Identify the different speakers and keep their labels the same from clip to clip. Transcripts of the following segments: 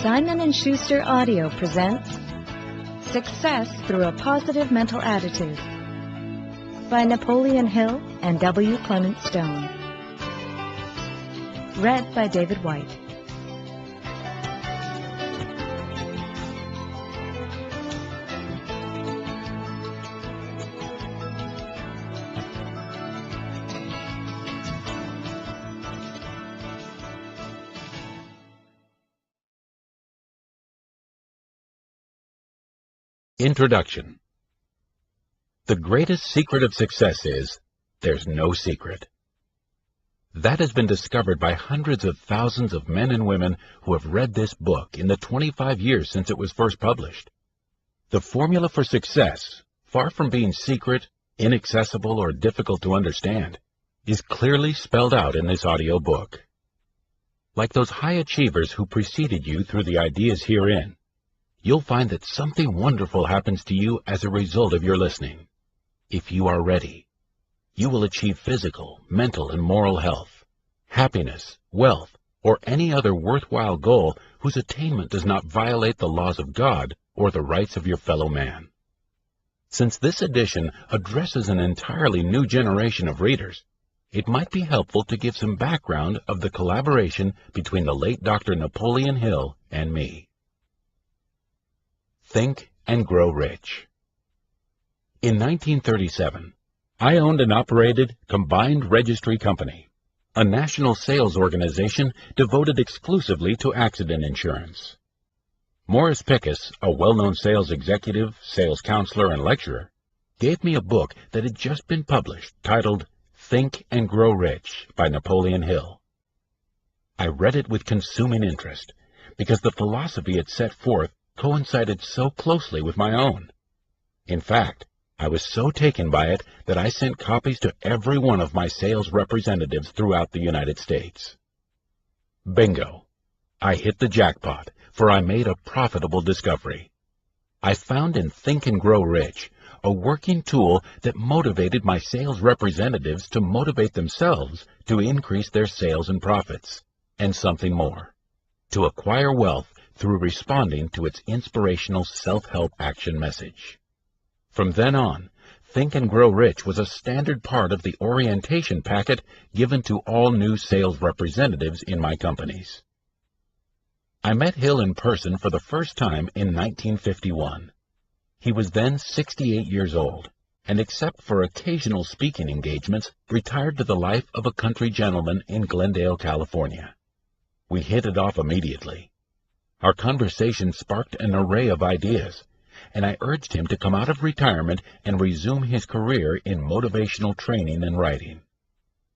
Speaker 1: Simon & Schuster Audio presents Success Through a Positive Mental Attitude by Napoleon Hill and W. Clement Stone. Read by David White.
Speaker 2: Introduction. The greatest secret of success is, there's no secret. That has been discovered by hundreds of thousands of men and women who have read this book in the 25 years since it was first published. The formula for success, far from being secret, inaccessible, or difficult to understand, is clearly spelled out in this audio book. Like those high achievers who preceded you through the ideas herein, you'll find that something wonderful happens to you as a result of your listening. If you are ready, you will achieve physical, mental, and moral health, happiness, wealth, or any other worthwhile goal whose attainment does not violate the laws of God or the rights of your fellow man. Since this edition addresses an entirely new generation of readers, it might be helpful to give some background of the collaboration between the late Dr. Napoleon Hill and me. Think and Grow Rich. In 1937, I owned and operated Combined Registry Company, a national sales organization devoted exclusively to accident insurance. Morris Pickus, a well-known sales executive, sales counselor, and lecturer, gave me a book that had just been published titled Think and Grow Rich by Napoleon Hill. I read it with consuming interest because the philosophy it set forth coincided so closely with my own. In fact, I was so taken by it that I sent copies to every one of my sales representatives throughout the United States. Bingo! I hit the jackpot, for I made a profitable discovery. I found in Think and Grow Rich a working tool that motivated my sales representatives to motivate themselves to increase their sales and profits, and something more, to acquire wealth through responding to its inspirational self-help action message. From then on, Think and Grow Rich was a standard part of the orientation packet given to all new sales representatives in my companies. I met Hill in person for the first time in 1951. He was then 68 years old, and except for occasional speaking engagements, retired to the life of a country gentleman in Glendale, California. We hit it off immediately. Our conversation sparked an array of ideas, and I urged him to come out of retirement and resume his career in motivational training and writing.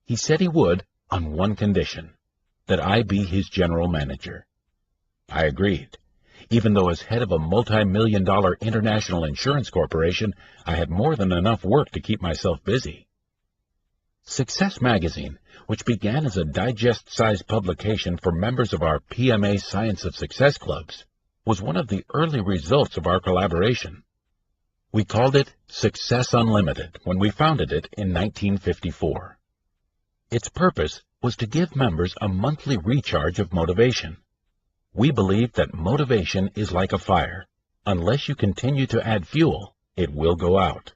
Speaker 2: He said he would, on one condition, that I be his general manager. I agreed, even though as head of a multi-million-dollar international insurance corporation, I had more than enough work to keep myself busy. Success Magazine, which began as a digest-sized publication for members of our PMA Science of Success clubs, was one of the early results of our collaboration. We called it Success Unlimited when we founded it in 1954. Its purpose was to give members a monthly recharge of motivation. We believed that motivation is like a fire. Unless you continue to add fuel, it will go out.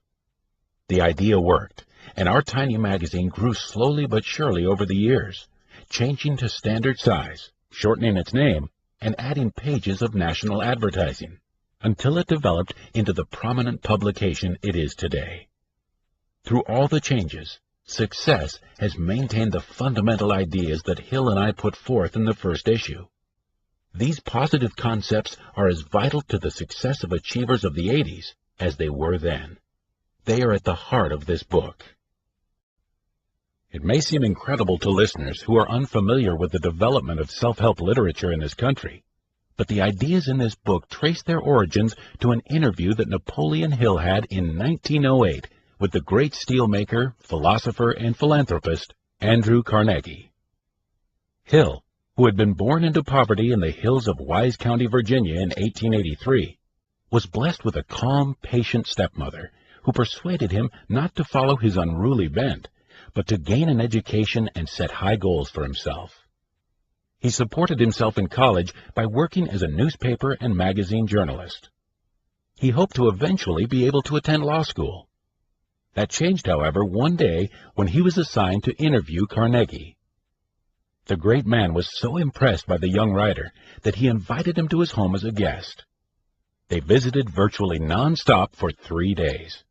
Speaker 2: The idea worked, and our tiny magazine grew slowly but surely over the years, changing to standard size, shortening its name, and adding pages of national advertising, until it developed into the prominent publication it is today. Through all the changes, Success has maintained the fundamental ideas that Hill and I put forth in the first issue. These positive concepts are as vital to the success of achievers of the 80s as they were then. They are at the heart of this book. It may seem incredible to listeners who are unfamiliar with the development of self-help literature in this country, but the ideas in this book trace their origins to an interview that Napoleon Hill had in 1908 with the great steelmaker, philosopher, and philanthropist Andrew Carnegie. Hill, who had been born into poverty in the hills of Wise County, Virginia in 1883, was blessed with a calm, patient stepmother who persuaded him not to follow his unruly bent, but to gain an education and set high goals for himself. He supported himself in college by working as a newspaper and magazine journalist. He hoped to eventually be able to attend law school. That changed, however, one day when he was assigned to interview Carnegie. The great man was so impressed by the young writer that he invited him to his home as a guest. They visited virtually non-stop for 3 days.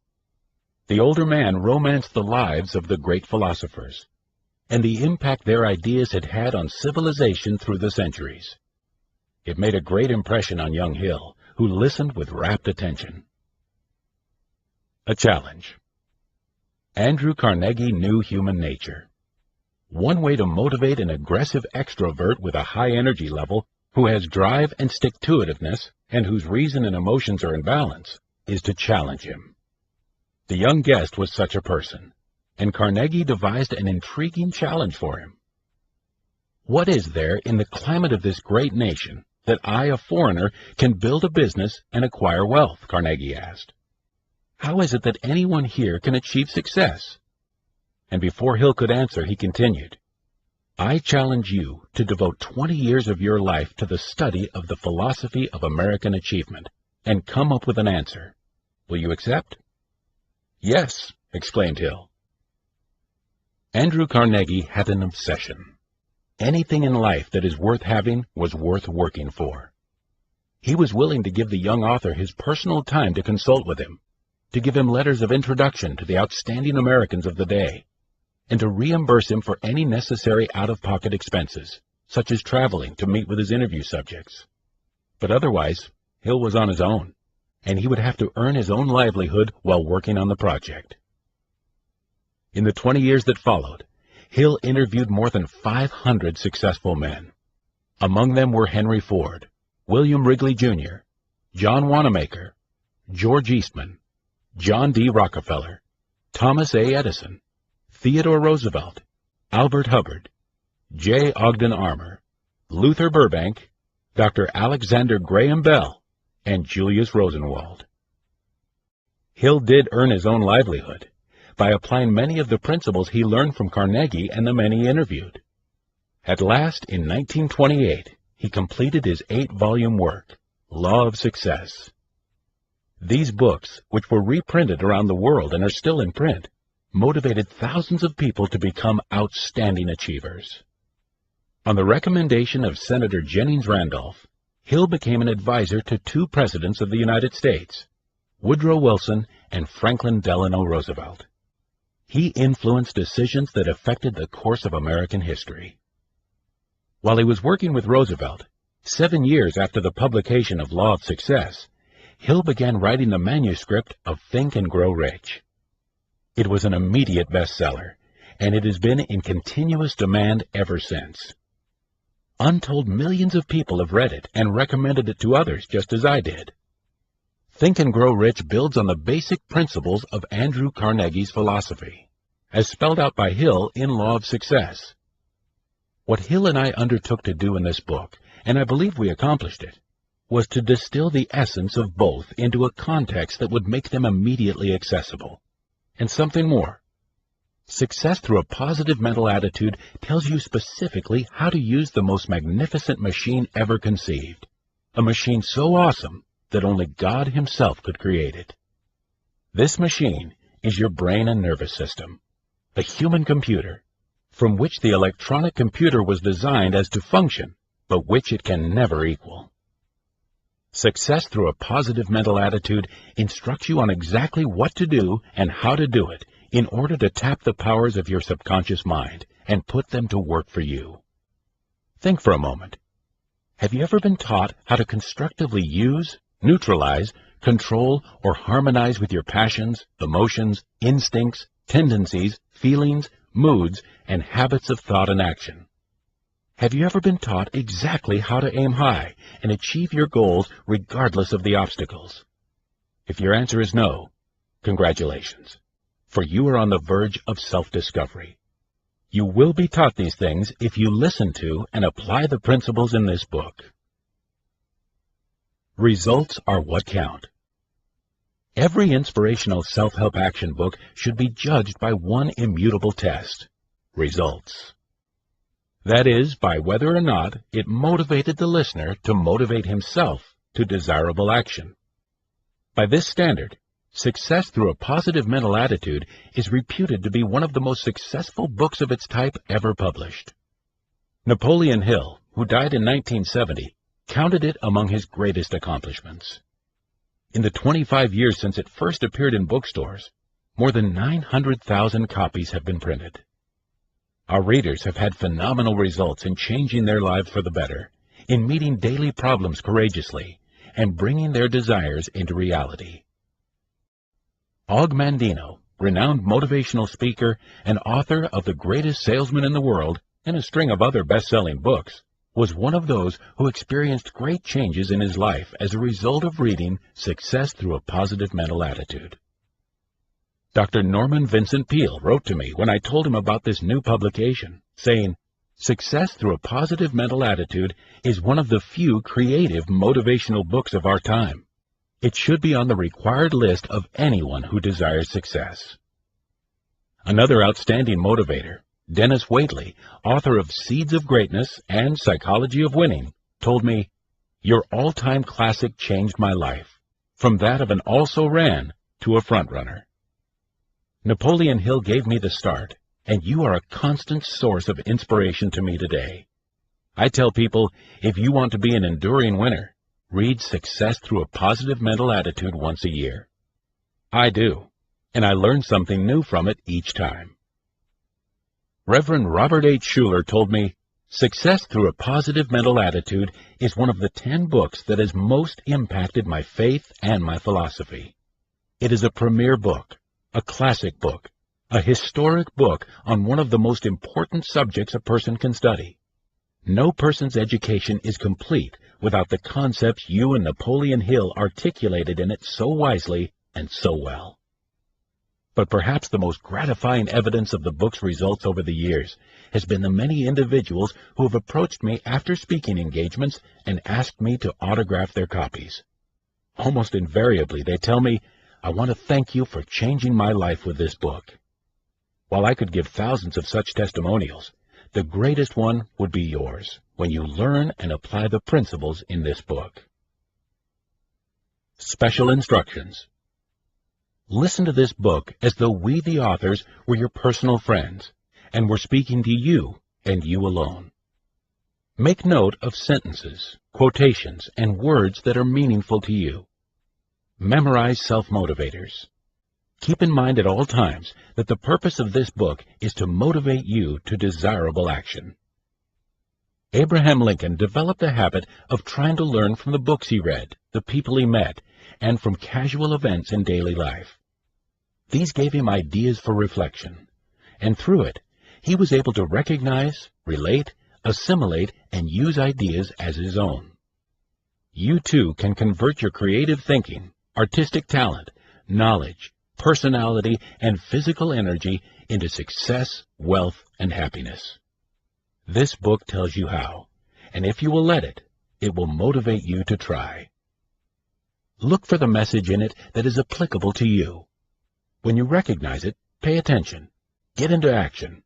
Speaker 2: The older man romanced the lives of the great philosophers and the impact their ideas had had on civilization through the centuries. It made a great impression on young Hill, who listened with rapt attention. A challenge. Andrew Carnegie knew human nature. One way to motivate an aggressive extrovert with a high energy level who has drive and stick-to-itiveness and whose reason and emotions are in balance is to challenge him. The young guest was such a person, and Carnegie devised an intriguing challenge for him. What is there in the climate of this great nation that I, a foreigner, can build a business and acquire wealth? Carnegie asked. How is it that anyone here can achieve success? And before Hill could answer, he continued, I challenge you to devote 20 years of your life to the study of the philosophy of American achievement and come up with an answer. Will you accept? Yes, exclaimed Hill. Andrew Carnegie had an obsession. Anything in life that is worth having was worth working for. He was willing to give the young author his personal time to consult with him, to give him letters of introduction to the outstanding Americans of the day, and to reimburse him for any necessary out-of-pocket expenses, such as traveling to meet with his interview subjects. But otherwise, Hill was on his own, and he would have to earn his own livelihood while working on the project. In the 20 years that followed, Hill interviewed more than 500 successful men. Among them were Henry Ford, William Wrigley, Jr., John Wanamaker, George Eastman, John D. Rockefeller, Thomas A. Edison, Theodore Roosevelt, Albert Hubbard, J. Ogden Armour, Luther Burbank, Dr. Alexander Graham Bell, and Julius Rosenwald. Hill did earn his own livelihood by applying many of the principles he learned from Carnegie and the men he interviewed. At last, in 1928, he completed his 8-volume work, Law of Success. These books, which were reprinted around the world and are still in print, motivated thousands of people to become outstanding achievers. On the recommendation of Senator Jennings Randolph, Hill became an advisor to 2 presidents of the United States, Woodrow Wilson and Franklin Delano Roosevelt. He influenced decisions that affected the course of American history. While he was working with Roosevelt, 7 years after the publication of Law of Success, Hill began writing the manuscript of Think and Grow Rich. It was an immediate bestseller, and it has been in continuous demand ever since. Untold millions of people have read it and recommended it to others, just as I did. Think and Grow Rich builds on the basic principles of Andrew Carnegie's philosophy, as spelled out by Hill in Law of Success. What Hill and I undertook to do in this book, and I believe we accomplished it, was to distill the essence of both into a context that would make them immediately accessible. And something more. Success through a positive mental attitude tells you specifically how to use the most magnificent machine ever conceived, a machine so awesome that only God Himself could create it. This machine is your brain and nervous system, the human computer, from which the electronic computer was designed as to function, but which it can never equal. Success through a positive mental attitude instructs you on exactly what to do and how to do it in order to tap the powers of your subconscious mind and put them to work for you. Think for a moment. Have you ever been taught how to constructively use, neutralize, control, or harmonize with your passions, emotions, instincts, tendencies, feelings, moods, and habits of thought and action? Have you ever been taught exactly how to aim high and achieve your goals regardless of the obstacles? If your answer is no, congratulations, for you are on the verge of self-discovery. You will be taught these things if you listen to and apply the principles in this book. Results are what count. Every inspirational self-help action book should be judged by one immutable test: results. That is, by whether or not it motivated the listener to motivate himself to desirable action. By this standard, Success Through a Positive Mental Attitude is reputed to be one of the most successful books of its type ever published. Napoleon Hill, who died in 1970, counted it among his greatest accomplishments. In the 25 years since it first appeared in bookstores, more than 900,000 copies have been printed. Our readers have had phenomenal results in changing their lives for the better, in meeting daily problems courageously, and bringing their desires into reality. Og Mandino, renowned motivational speaker and author of The Greatest Salesman in the World and a string of other best-selling books, was one of those who experienced great changes in his life as a result of reading Success Through a Positive Mental Attitude. Dr. Norman Vincent Peale wrote to me when I told him about this new publication, saying, "Success Through a Positive Mental Attitude is one of the few creative motivational books of our time. It should be on the required list of anyone who desires success." Another outstanding motivator, Dennis Waitley, author of Seeds of Greatness and Psychology of Winning, told me, "Your all-time classic changed my life, from that of an also-ran to a front-runner." Napoleon Hill gave me the start, and you are a constant source of inspiration to me today. I tell people, if you want to be an enduring winner, read Success Through a Positive Mental Attitude once a year. I do, and I learn something new from it each time. Reverend Robert H. Schuller told me, "Success Through a Positive Mental Attitude is one of the 10 books that has most impacted my faith and my philosophy. It is a premier book, a classic book, a historic book on one of the most important subjects a person can study. No person's education is complete without the concepts you and Napoleon Hill articulated in it so wisely and so well." But perhaps the most gratifying evidence of the book's results over the years has been the many individuals who have approached me after speaking engagements and asked me to autograph their copies. Almost invariably, they tell me, "I want to thank you for changing my life with this book." While I could give thousands of such testimonials, the greatest one would be yours when you learn and apply the principles in this book. Special instructions. Listen to this book as though we, the authors, were your personal friends, and were speaking to you and you alone. Make note of sentences, quotations, and words that are meaningful to you. Memorize self-motivators. Keep in mind at all times that the purpose of this book is to motivate you to desirable action. Abraham Lincoln developed the habit of trying to learn from the books he read, the people he met, and from casual events in daily life. These gave him ideas for reflection, and through it, he was able to recognize, relate, assimilate, and use ideas as his own. You too can convert your creative thinking, artistic talent, knowledge, personality, and physical energy into success, wealth, and happiness. This book tells you how, and if you will let it, it will motivate you to try. Look for the message in it that is applicable to you. When you recognize it, pay attention. Get into action.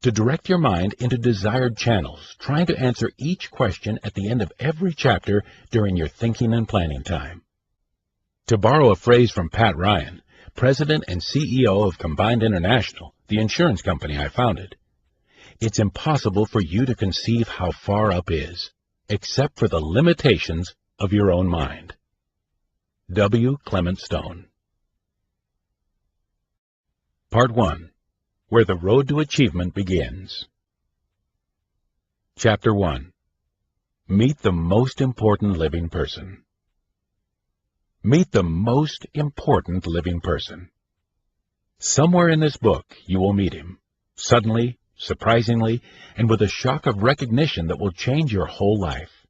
Speaker 2: To direct your mind into desired channels, trying to answer each question at the end of every chapter during your thinking and planning time. To borrow a phrase from Pat Ryan, President and CEO of Combined International, the insurance company I founded, it's impossible for you to conceive how far up is, except for the limitations of your own mind. W. Clement Stone. Part 1. Where the Road to Achievement Begins. Chapter 1. Meet the most important living person. Meet the most important living person. Somewhere in this book you will meet him, suddenly, surprisingly, and with a shock of recognition that will change your whole life.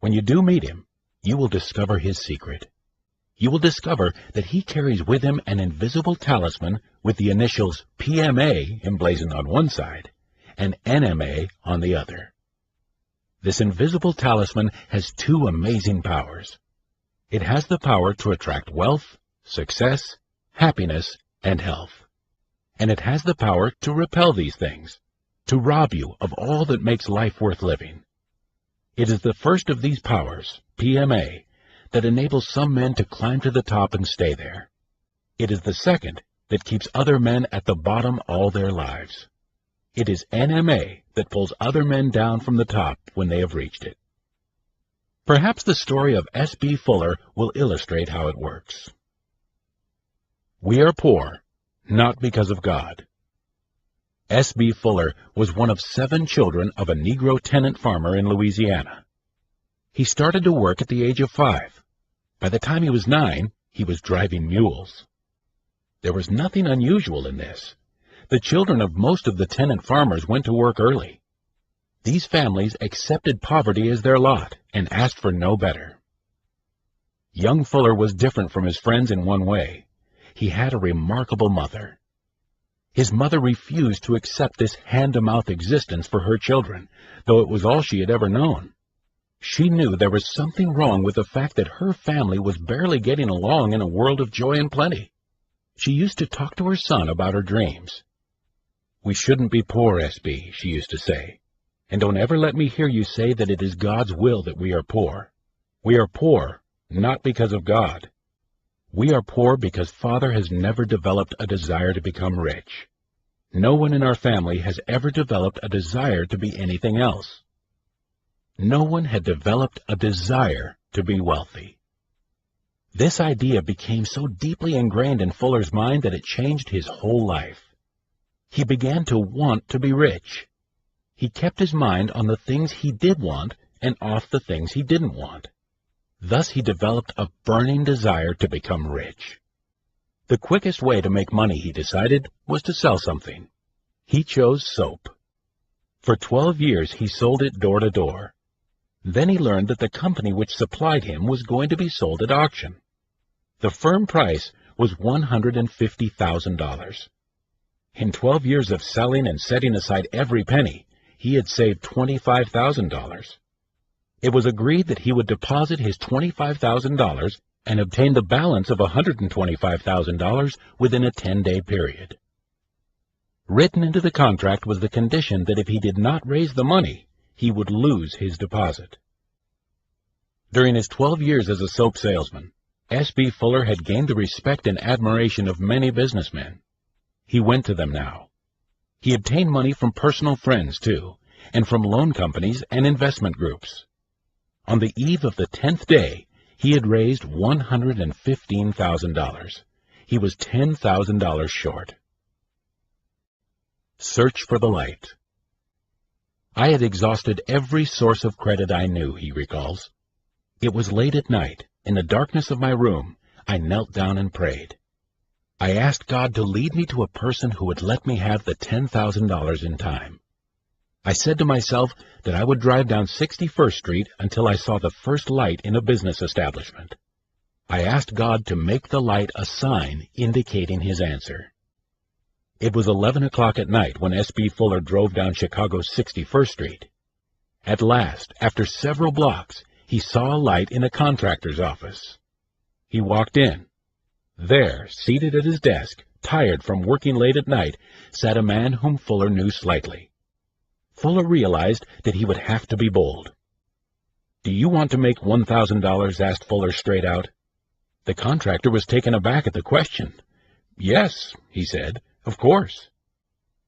Speaker 2: When you do meet him, you will discover his secret. You will discover that he carries with him an invisible talisman with the initials PMA emblazoned on one side and NMA on the other. This invisible talisman has two amazing powers. It has the power to attract wealth, success, happiness, and health. And it has the power to repel these things, to rob you of all that makes life worth living. It is the first of these powers, PMA, that enables some men to climb to the top and stay there. It is the second that keeps other men at the bottom all their lives. It is NMA that pulls other men down from the top when they have reached it. Perhaps the story of S.B. Fuller will illustrate how it works. We are poor, not because of God. S.B. Fuller was one of 7 children of a Negro tenant farmer in Louisiana. He started to work at the age of 5. By the time he was 9, he was driving mules. There was nothing unusual in this. The children of most of the tenant farmers went to work early. These families accepted poverty as their lot and asked for no better. Young Fuller was different from his friends in one way. He had a remarkable mother. His mother refused to accept this hand-to-mouth existence for her children, though it was all she had ever known. She knew there was something wrong with the fact that her family was barely getting along in a world of joy and plenty. She used to talk to her son about her dreams. "We shouldn't be poor, S.B.," she used to say. "And don't ever let me hear you say that it is God's will that we are poor. We are poor, not because of God. We are poor because Father has never developed a desire to become rich. No one in our family has ever developed a desire to be anything else. No one had developed a desire to be wealthy." This idea became so deeply ingrained in Fuller's mind that it changed his whole life. He began to want to be rich. He kept his mind on the things he did want and off the things he didn't want. Thus he developed a burning desire to become rich. The quickest way to make money, he decided, was to sell something. He chose soap. For 12 years he sold it door to door. Then he learned that the company which supplied him was going to be sold at auction. The firm price was $150,000. In 12 years of selling and setting aside every penny, he had saved $25,000. It was agreed that he would deposit his $25,000 and obtain the balance of $125,000 within a 10-day period. Written into the contract was the condition that if he did not raise the money, he would lose his deposit. During his 12 years as a soap salesman, S.B. Fuller had gained the respect and admiration of many businessmen. He went to them now. He obtained money from personal friends, too, and from loan companies and investment groups. On the eve of the 10th day, he had raised $115,000. He was $10,000 short. Search for the light. "I had exhausted every source of credit I knew," he recalls. "It was late at night. In the darkness of my room, I knelt down and prayed. I asked God to lead me to a person who would let me have the $10,000 in time. I said to myself that I would drive down 61st Street until I saw the first light in a business establishment. I asked God to make the light a sign indicating His answer. It was 11 o'clock at night when S.B. Fuller drove down Chicago's 61st Street. At last, after several blocks, he saw a light in a contractor's office. He walked in. There, seated at his desk, tired from working late at night, sat a man whom Fuller knew slightly. Fuller realized that he would have to be bold. "Do you want to make $1,000? asked Fuller straight out. The contractor was taken aback at the question. "Yes," he said, "of course."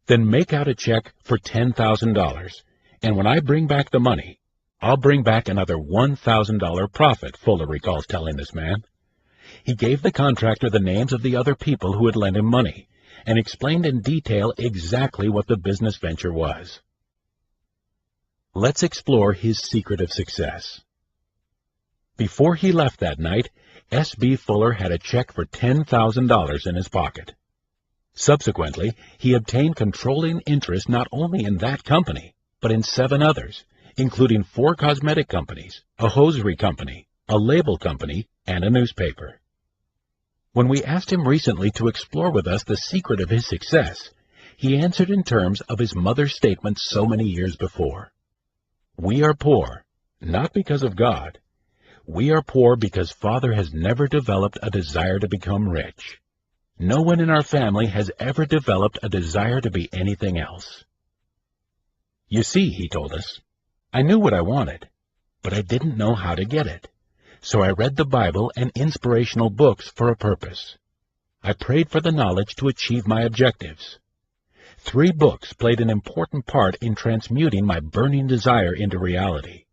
Speaker 2: "Then make out a check for $10,000, and when I bring back the money, I'll bring back another $1,000 profit," Fuller recalls telling this man. He gave the contractor the names of the other people who had lent him money, and explained in detail exactly what the business venture was. Let's explore his secret of success. Before he left that night, S.B. Fuller had a check for $10,000 in his pocket. Subsequently, he obtained controlling interest not only in that company, but in 7 others, including 4 cosmetic companies, a hosiery company, a label company, and a newspaper. When we asked him recently to explore with us the secret of his success, he answered in terms of his mother's statement so many years before. "We are poor, not because of God. We are poor because Father has never developed a desire to become rich. No one in our family has ever developed a desire to be anything else." You see, he told us, I knew what I wanted, but I didn't know how to get it. So I read the Bible and inspirational books for a purpose. I prayed for the knowledge to achieve my objectives. 3 books played an important part in transmuting my burning desire into reality.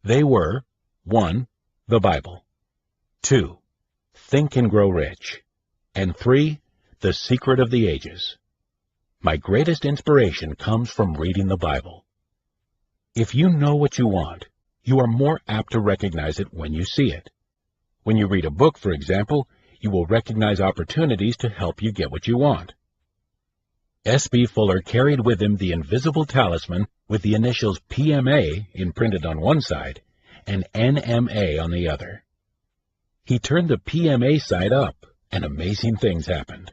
Speaker 2: They were, 1. The Bible, 2. Think and Grow Rich, and 3. The Secret of the Ages. My greatest inspiration comes from reading the Bible. If you know what you want, you are more apt to recognize it when you see it. When you read a book, for example, you will recognize opportunities to help you get what you want. S.B. Fuller carried with him the invisible talisman with the initials PMA imprinted on one side and NMA on the other. He turned the PMA side up, and amazing things happened.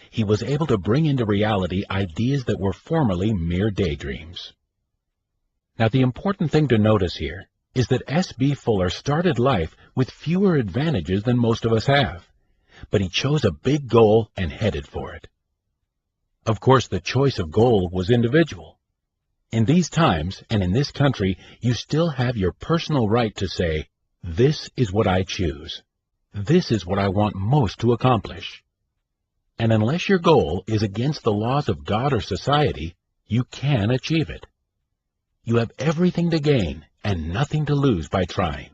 Speaker 2: He was able to bring into reality ideas that were formerly mere daydreams. Now, the important thing to notice here is that S.B. Fuller started life with fewer advantages than most of us have, but he chose a big goal and headed for it. Of course, the choice of goal was individual. In these times and in this country, you still have your personal right to say, this is what I choose. This is what I want most to accomplish. And unless your goal is against the laws of God or society, you can achieve it. You have everything to gain and nothing to lose by trying.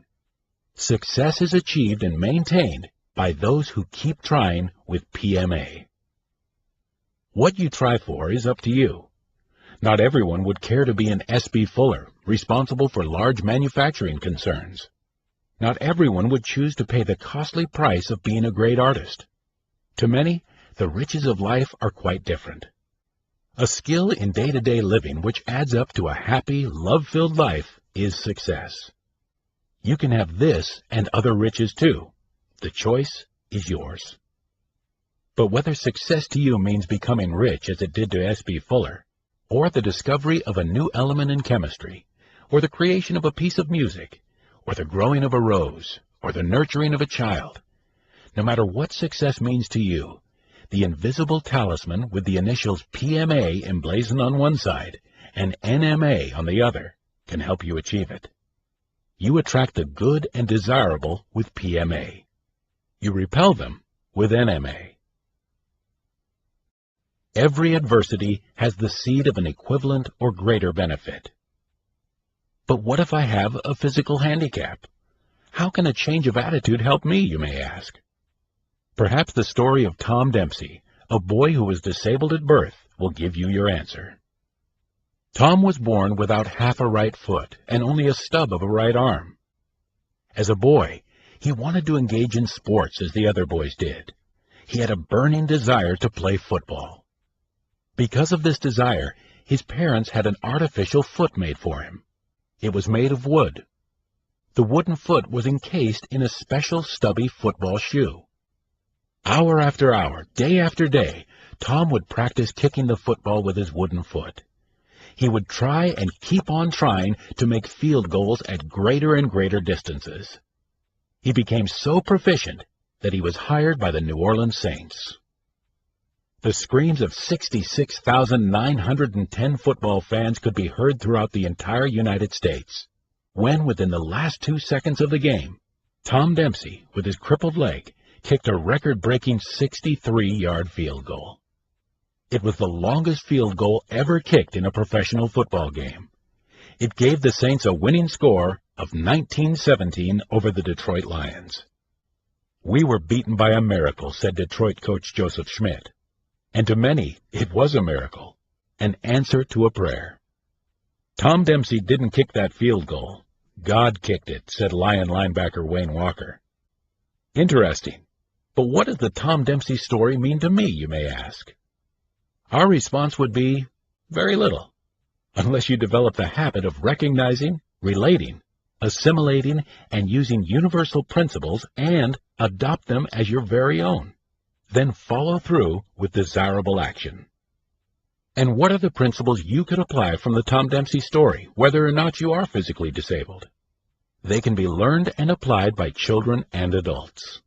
Speaker 2: Success is achieved and maintained by those who keep trying with PMA. What you try for is up to you. Not everyone would care to be an S.B. Fuller, responsible for large manufacturing concerns. Not everyone would choose to pay the costly price of being a great artist. To many, the riches of life are quite different. A skill in day-to-day living which adds up to a happy, love-filled life is success. You can have this and other riches too. The choice is yours. But whether success to you means becoming rich as it did to S.B. Fuller, or the discovery of a new element in chemistry, or the creation of a piece of music, or the growing of a rose, or the nurturing of a child, no matter what success means to you, the invisible talisman with the initials PMA emblazoned on one side and NMA on the other can help you achieve it. You attract the good and desirable with PMA. You repel them with NMA. Every adversity has the seed of an equivalent or greater benefit. But what if I have a physical handicap? How can a change of attitude help me, you may ask? Perhaps the story of Tom Dempsey, a boy who was disabled at birth, will give you your answer. Tom was born without half a right foot and only a stub of a right arm. As a boy, he wanted to engage in sports as the other boys did. He had a burning desire to play football. Because of this desire, his parents had an artificial foot made for him. It was made of wood. The wooden foot was encased in a special stubby football shoe. Hour after hour, day after day, Tom would practice kicking the football with his wooden foot. He would try and keep on trying to make field goals at greater and greater distances. He became so proficient that he was hired by the New Orleans Saints. The screams of 66,910 football fans could be heard throughout the entire United States, when within the last 2 seconds of the game, Tom Dempsey, with his crippled leg, kicked a record-breaking 63-yard field goal. It was the longest field goal ever kicked in a professional football game. It gave the Saints a winning score of 19-17 over the Detroit Lions. "We were beaten by a miracle," said Detroit coach Joseph Schmidt. And to many, it was a miracle, an answer to a prayer. Tom Dempsey didn't kick that field goal. God kicked it, said Lion linebacker Wayne Walker. Interesting. But what does the Tom Dempsey story mean to me, you may ask? Our response would be, very little, unless you develop the habit of recognizing, relating, assimilating, and using universal principles and adopt them as your very own. Then follow through with desirable action. And what are the principles you could apply from the Tom Dempsey story, whether or not you are physically disabled? They can be learned and applied by children and adults.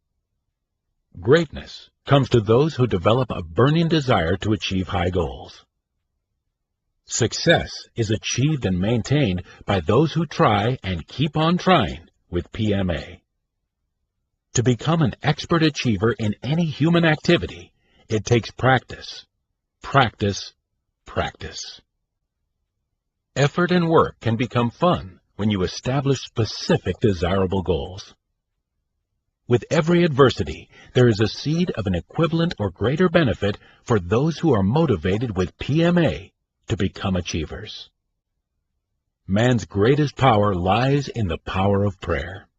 Speaker 2: Greatness comes to those who develop a burning desire to achieve high goals. Success is achieved and maintained by those who try and keep on trying with PMA. To become an expert achiever in any human activity, it takes practice, practice, practice. Effort and work can become fun when you establish specific desirable goals. With every adversity, there is a seed of an equivalent or greater benefit for those who are motivated with PMA to become achievers. Man's greatest power lies in the power of prayer.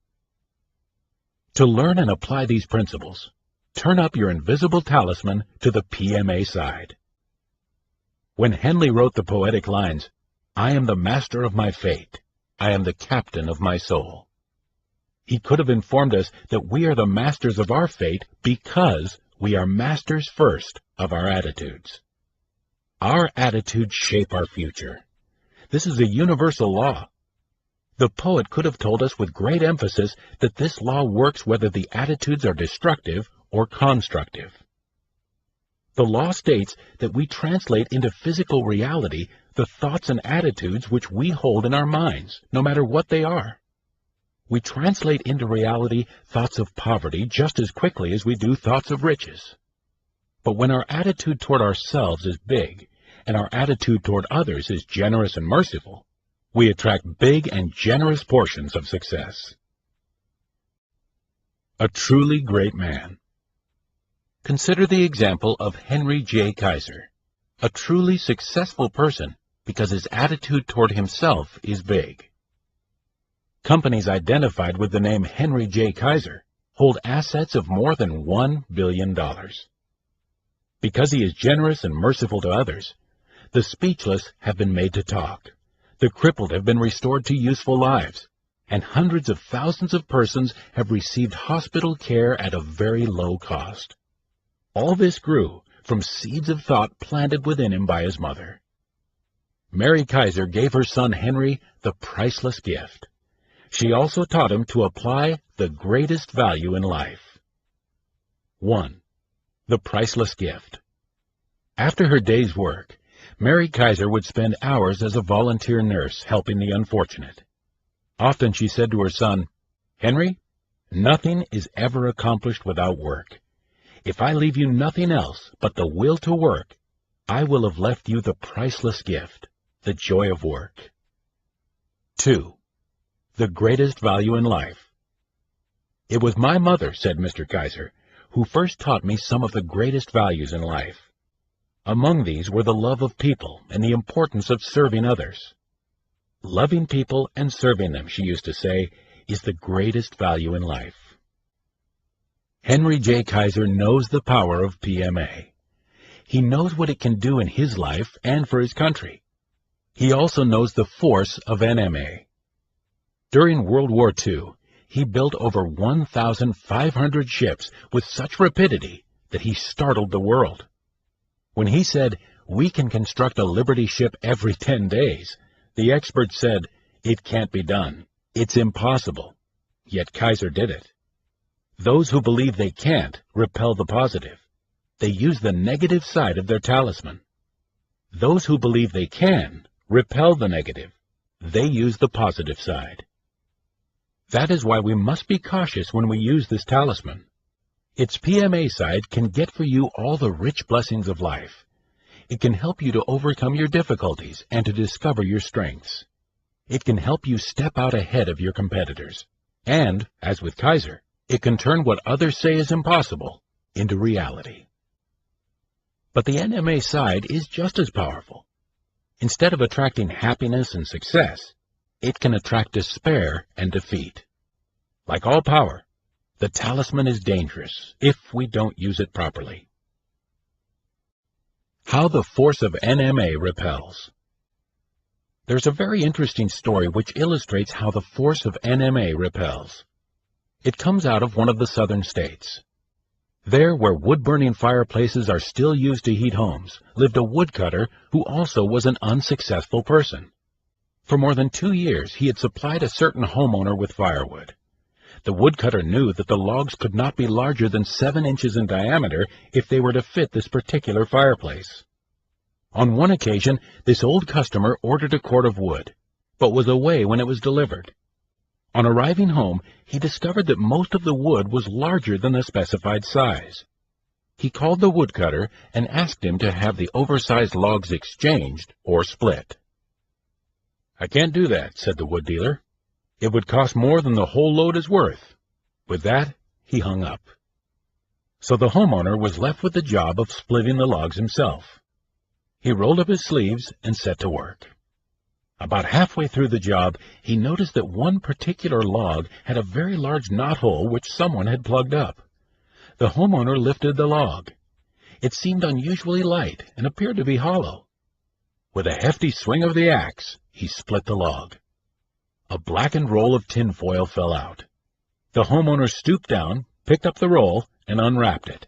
Speaker 2: To learn and apply these principles, turn up your invisible talisman to the PMA side. When Henley wrote the poetic lines, "I am the master of my fate, I am the captain of my soul," he could have informed us that we are the masters of our fate because we are masters first of our attitudes. Our attitudes shape our future. This is a universal law. The poet could have told us with great emphasis that this law works whether the attitudes are destructive or constructive. The law states that we translate into physical reality the thoughts and attitudes which we hold in our minds, no matter what they are. We translate into reality thoughts of poverty just as quickly as we do thoughts of riches. But when our attitude toward ourselves is big, and our attitude toward others is generous and merciful, we attract big and generous portions of success. A truly great man. Consider the example of Henry J. Kaiser, a truly successful person because his attitude toward himself is big. Companies identified with the name Henry J. Kaiser hold assets of more than $1 billion. Because he is generous and merciful to others, the speechless have been made to talk, the crippled have been restored to useful lives, and hundreds of thousands of persons have received hospital care at a very low cost. All this grew from seeds of thought planted within him by his mother. Mary Kaiser gave her son Henry the priceless gift. She also taught him to apply the greatest value in life. 1. The priceless gift. After her day's work, Mary Kaiser would spend hours as a volunteer nurse helping the unfortunate. Often she said to her son, "Henry, nothing is ever accomplished without work. If I leave you nothing else but the will to work, I will have left you the priceless gift, the joy of work." 2. The greatest value in life. "It was my mother," said Mr. Kaiser, "who first taught me some of the greatest values in life. Among these were the love of people and the importance of serving others. Loving people and serving them," she used to say, "is the greatest value in life." Henry J. Kaiser knows the power of PMA. He knows what it can do in his life and for his country. He also knows the force of NMA. During World War II, he built over 1,500 ships with such rapidity that he startled the world. When he said, "We can construct a Liberty ship every 10 days, the experts said, "It can't be done. It's impossible." Yet Kaiser did it. Those who believe they can't repel the positive. They use the negative side of their talisman. Those who believe they can repel the negative. They use the positive side. That is why we must be cautious when we use this talisman. Its PMA side can get for you all the rich blessings of life. It can help you to overcome your difficulties and to discover your strengths. It can help you step out ahead of your competitors. And, as with Kaiser, it can turn what others say is impossible into reality. But the NMA side is just as powerful. Instead of attracting happiness and success, it can attract despair and defeat. Like all power, the talisman is dangerous if we don't use it properly. How the force of NMA repels. There's a very interesting story which illustrates how the force of NMA repels. It comes out of one of the southern states. There, where wood-burning fireplaces are still used to heat homes, lived a woodcutter who also was an unsuccessful person. For more than 2 years, he had supplied a certain homeowner with firewood. The woodcutter knew that the logs could not be larger than 7 inches in diameter if they were to fit this particular fireplace. On one occasion, this old customer ordered a cord of wood, but was away when it was delivered. On arriving home, he discovered that most of the wood was larger than the specified size. He called the woodcutter and asked him to have the oversized logs exchanged or split. "I can't do that," said the wood dealer. "It would cost more than the whole load is worth." With that, he hung up. So the homeowner was left with the job of splitting the logs himself. He rolled up his sleeves and set to work. About halfway through the job, he noticed that one particular log had a very large knothole which someone had plugged up. The homeowner lifted the log. It seemed unusually light and appeared to be hollow. With a hefty swing of the axe, he split the log. A blackened roll of tinfoil fell out. The homeowner stooped down, picked up the roll, and unwrapped it.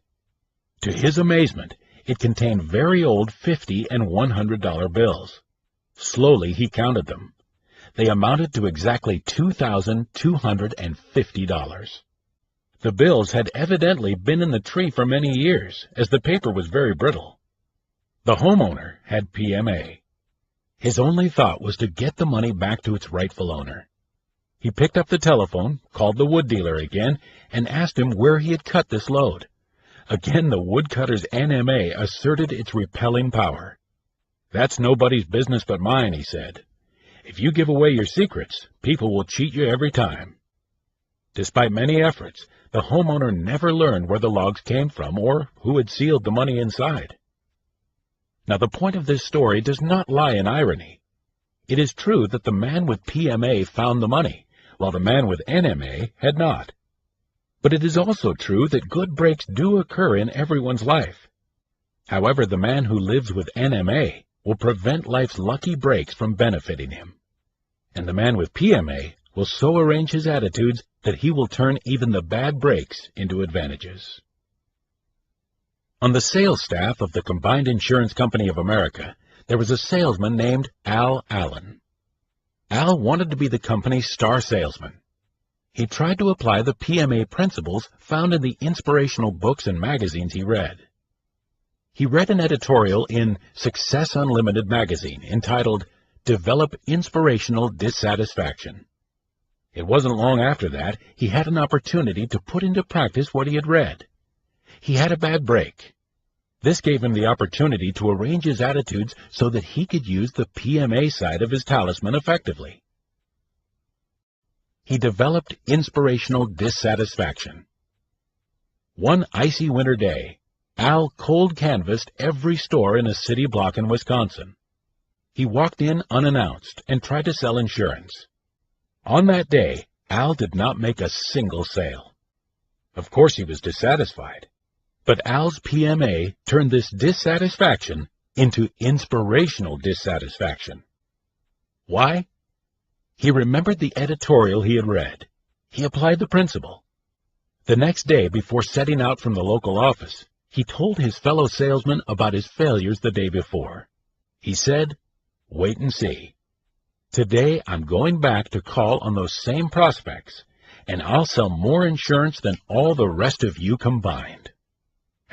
Speaker 2: To his amazement, it contained very old $50 and $100 bills. Slowly he counted them. They amounted to exactly $2,250. The bills had evidently been in the tree for many years, as the paper was very brittle. The homeowner had PMA. His only thought was to get the money back to its rightful owner. He picked up the telephone, called the wood dealer again, and asked him where he had cut this load. Again the woodcutter's NMA asserted its repelling power. "That's nobody's business but mine," he said. "If you give away your secrets, people will cheat you every time." Despite many efforts, the homeowner never learned where the logs came from or who had sealed the money inside. Now, the point of this story does not lie in irony. It is true that the man with PMA found the money, while the man with NMA had not. But it is also true that good breaks do occur in everyone's life. However, the man who lives with NMA will prevent life's lucky breaks from benefiting him. And the man with PMA will so arrange his attitudes that he will turn even the bad breaks into advantages. On the sales staff of the Combined Insurance Company of America, there was a salesman named Al Allen. Al wanted to be the company's star salesman. He tried to apply the PMA principles found in the inspirational books and magazines he read. He read an editorial in Success Unlimited magazine entitled, "Develop Inspirational Dissatisfaction." It wasn't long after that he had an opportunity to put into practice what he had read. He had a bad break. This gave him the opportunity to arrange his attitudes so that he could use the PMA side of his talisman effectively. He developed inspirational dissatisfaction. One icy winter day, Al cold canvassed every store in a city block in Wisconsin. He walked in unannounced and tried to sell insurance. On that day, Al did not make a single sale. Of course he was dissatisfied, but Al's PMA turned this dissatisfaction into inspirational dissatisfaction. Why? He remembered the editorial he had read. He applied the principle. The next day, before setting out from the local office, he told his fellow salesman about his failures the day before. He said, "Wait and see. Today I'm going back to call on those same prospects, and I'll sell more insurance than all the rest of you combined."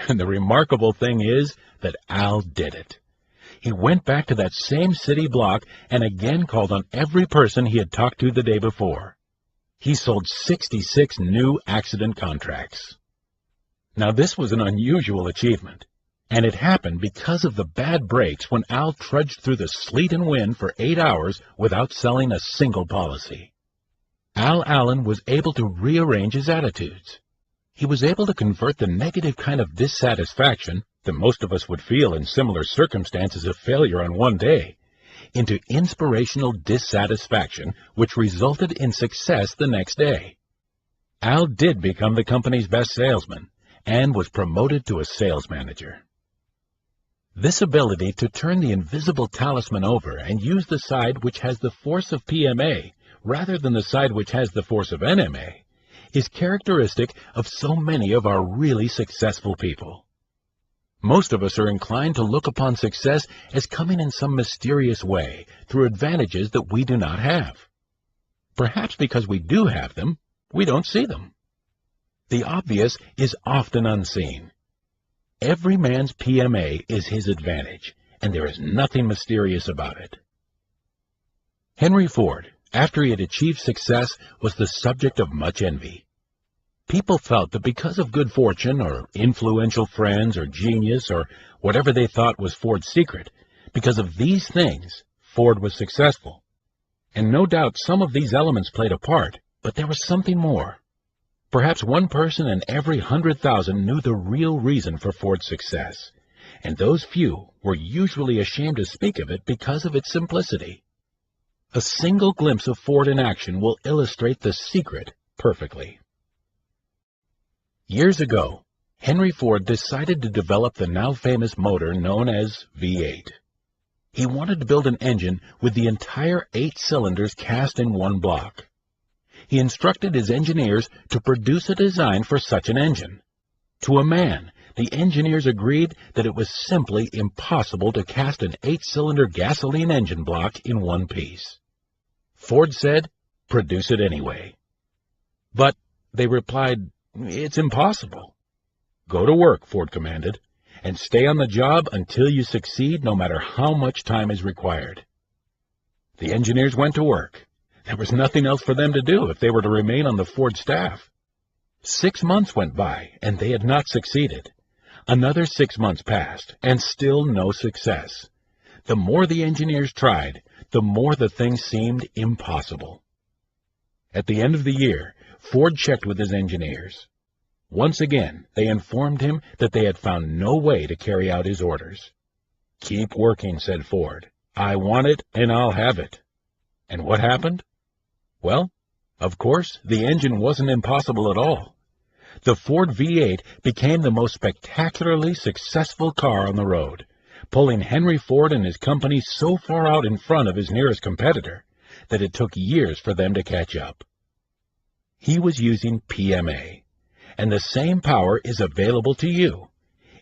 Speaker 2: And the remarkable thing is that Al did it. He went back to that same city block and again called on every person he had talked to the day before. He sold 66 new accident contracts. Now, this was an unusual achievement, and it happened because of the bad breaks when Al trudged through the sleet and wind for 8 hours without selling a single policy. Al Allen was able to rearrange his attitudes. He was able to convert the negative kind of dissatisfaction that most of us would feel in similar circumstances of failure on one day into inspirational dissatisfaction, which resulted in success the next day. Al did become the company's best salesman and was promoted to a sales manager. This ability to turn the invisible talisman over and use the side which has the force of PMA rather than the side which has the force of NMA is characteristic of so many of our really successful people. Most of us are inclined to look upon success as coming in some mysterious way through advantages that we do not have. Perhaps because we do have them, we don't see them. The obvious is often unseen. Every man's PMA is his advantage, and there is nothing mysterious about it. Henry Ford, after he had achieved success, was the subject of much envy. People felt that because of good fortune, or influential friends, or genius, or whatever they thought was Ford's secret, because of these things, Ford was successful. And no doubt some of these elements played a part, but there was something more. Perhaps one person in every 100,000 knew the real reason for Ford's success, and those few were usually ashamed to speak of it because of its simplicity. A single glimpse of Ford in action will illustrate the secret perfectly. Years ago, Henry Ford decided to develop the now famous motor known as V8. He wanted to build an engine with the entire 8 cylinders cast in one block. He instructed his engineers to produce a design for such an engine. To a man, the engineers agreed that it was simply impossible to cast an 8-cylinder gasoline engine block in one piece. Ford said, "Produce it anyway." But they replied, "It's impossible." "Go to work," Ford commanded, "and stay on the job until you succeed, no matter how much time is required." The engineers went to work. There was nothing else for them to do if they were to remain on the Ford staff. 6 months went by, and they had not succeeded. Another 6 months passed, and still no success. The more the engineers tried, the more the thing seemed impossible. At the end of the year, Ford checked with his engineers. Once again, they informed him that they had found no way to carry out his orders. "Keep working," said Ford. "I want it, and I'll have it." And what happened? Well, of course, the engine wasn't impossible at all. The Ford V8 became the most spectacularly successful car on the road, pulling Henry Ford and his company so far out in front of his nearest competitor that it took years for them to catch up. He was using PMA, and the same power is available to you.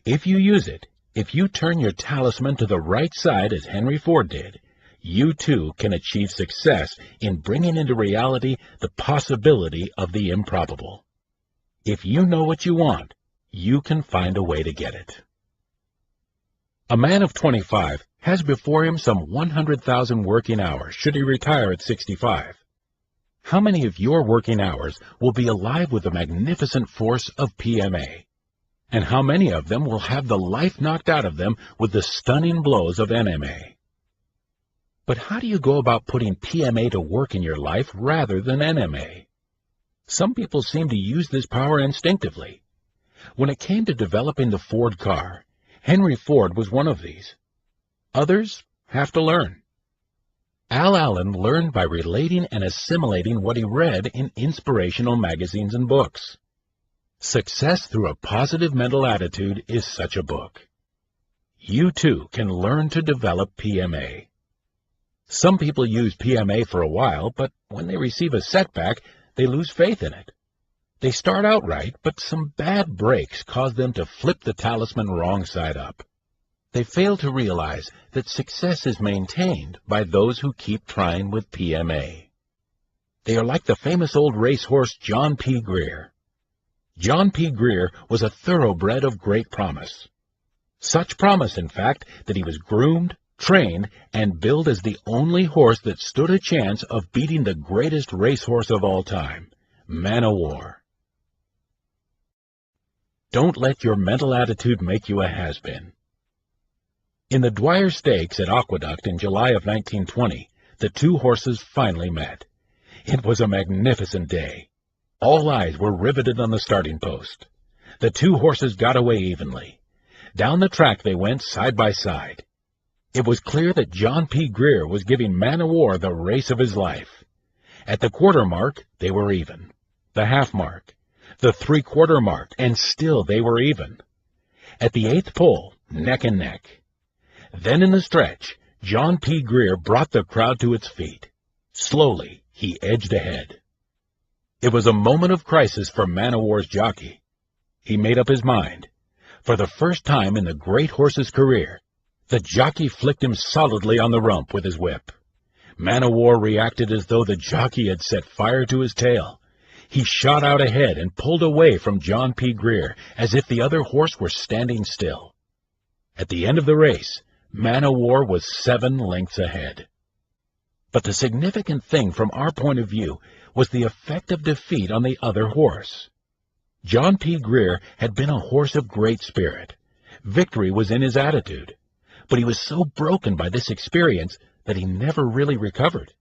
Speaker 2: If you use it, if you turn your talisman to the right side as Henry Ford did, you too can achieve success in bringing into reality the possibility of the improbable. If you know what you want, you can find a way to get it. A man of 25 has before him some 100,000 working hours should he retire at 65. How many of your working hours will be alive with the magnificent force of PMA? And how many of them will have the life knocked out of them with the stunning blows of NMA? But how do you go about putting PMA to work in your life rather than NMA? Some people seem to use this power instinctively. When it came to developing the Ford car, Henry Ford was one of these. Others have to learn. Al Allen learned by relating and assimilating what he read in inspirational magazines and books. Success Through a Positive Mental Attitude is such a book. You too can learn to develop PMA. Some people use PMA for a while, but when they receive a setback, they lose faith in it. They start out right, but some bad breaks cause them to flip the talisman wrong side up. They fail to realize that success is maintained by those who keep trying with PMA. They are like the famous old racehorse John P. Greer. John P. Greer was a thoroughbred of great promise. Such promise, in fact, that he was groomed, trained, and billed as the only horse that stood a chance of beating the greatest racehorse of all time, Man o' War. Don't let your mental attitude make you a has-been. In the Dwyer Stakes at Aqueduct in July of 1920, the two horses finally met. It was a magnificent day. All eyes were riveted on the starting post. The two horses got away evenly. Down the track they went side by side. It was clear that John P. Greer was giving Man o' War the race of his life. At the quarter mark, they were even. The half mark, the three-quarter mark, and still they were even. At the 8th pole, neck and neck. Then in the stretch, John P. Greer brought the crowd to its feet. Slowly, he edged ahead. It was a moment of crisis for Man o' War's jockey. He made up his mind. For the first time in the great horse's career, the jockey flicked him solidly on the rump with his whip. Man o' War reacted as though the jockey had set fire to his tail. He shot out ahead and pulled away from John P. Greer as if the other horse were standing still. At the end of the race, Man-O-War was 7 lengths ahead. But the significant thing from our point of view was the effect of defeat on the other horse. John P. Greer had been a horse of great spirit. Victory was in his attitude. But he was so broken by this experience that he never really recovered.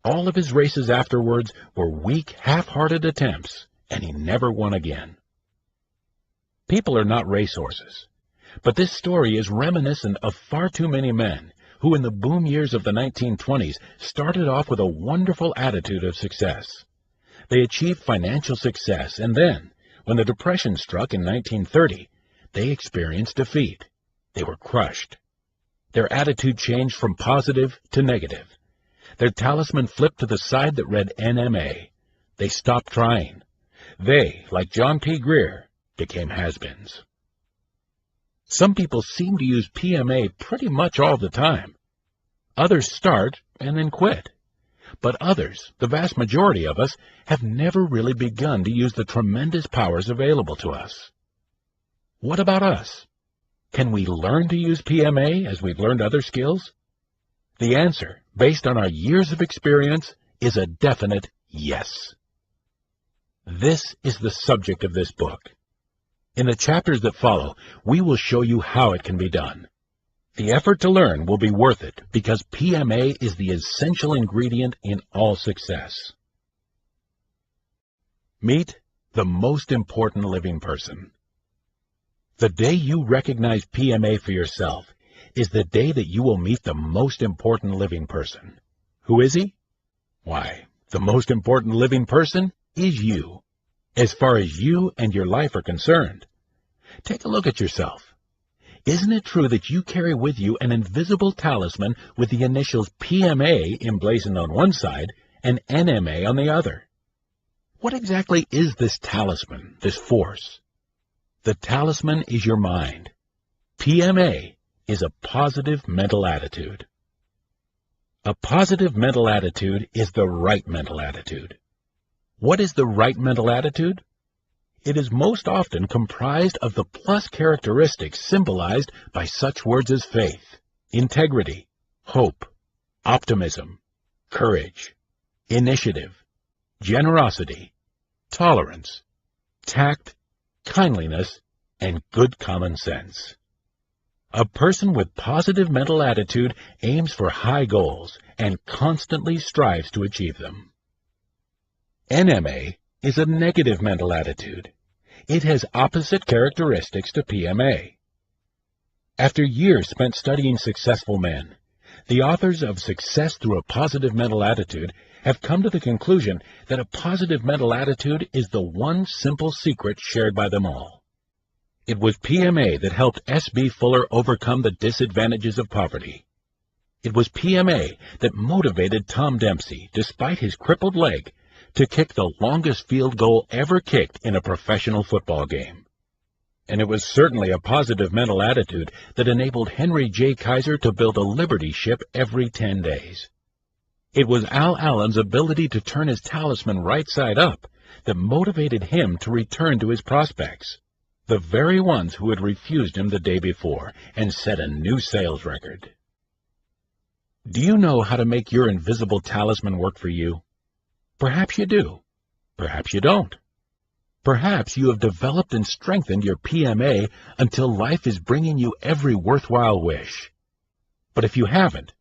Speaker 2: All of his races afterwards were weak, half-hearted attempts, and he never won again. People are not racehorses, but this story is reminiscent of far too many men who in the boom years of the 1920s started off with a wonderful attitude of success. They achieved financial success, and then, when the Depression struck in 1930, they experienced defeat. They were crushed. Their attitude changed from positive to negative. Their talisman flipped to the side that read NMA. They stopped trying. They, like John P. Greer, became has-beens. Some people seem to use PMA pretty much all the time. Others start and then quit. But others, the vast majority of us, have never really begun to use the tremendous powers available to us. What about us? Can we learn to use PMA as we've learned other skills? The answer, based on our years of experience, is a definite yes. This is the subject of this book. In the chapters that follow, we will show you how it can be done. The effort to learn will be worth it because PMA is the essential ingredient in all success. Meet the most important living person. The day you recognize PMA for yourself is the day that you will meet the most important living person. Who is he? Why, the most important living person is you, as far as you and your life are concerned. Take a look at yourself. Isn't it true that you carry with you an invisible talisman with the initials PMA emblazoned on one side and NMA on the other? What exactly is this talisman, this force? The talisman is your mind. PMA is a positive mental attitude. A positive mental attitude is the right mental attitude. What is the right mental attitude? It is most often comprised of the plus characteristics symbolized by such words as faith, integrity, hope, optimism, courage, initiative, generosity, tolerance, tact, kindliness, and good common sense. A person with positive mental attitude aims for high goals and constantly strives to achieve them. NMA is a negative mental attitude. It has opposite characteristics to PMA. After years spent studying successful men, the authors of Success Through a Positive Mental Attitude have come to the conclusion that a positive mental attitude is the one simple secret shared by them all. It was PMA that helped S.B. Fuller overcome the disadvantages of poverty. It was PMA that motivated Tom Dempsey, despite his crippled leg, to kick the longest field goal ever kicked in a professional football game. And it was certainly a positive mental attitude that enabled Henry J. Kaiser to build a Liberty ship every 10 days. It was Al Allen's ability to turn his talisman right side up that motivated him to return to his prospects, the very ones who had refused him the day before, and set a new sales record. Do you know how to make your invisible talisman work for you? Perhaps you do. Perhaps you don't. Perhaps you have developed and strengthened your PMA until life is bringing you every worthwhile wish. But if you haven't,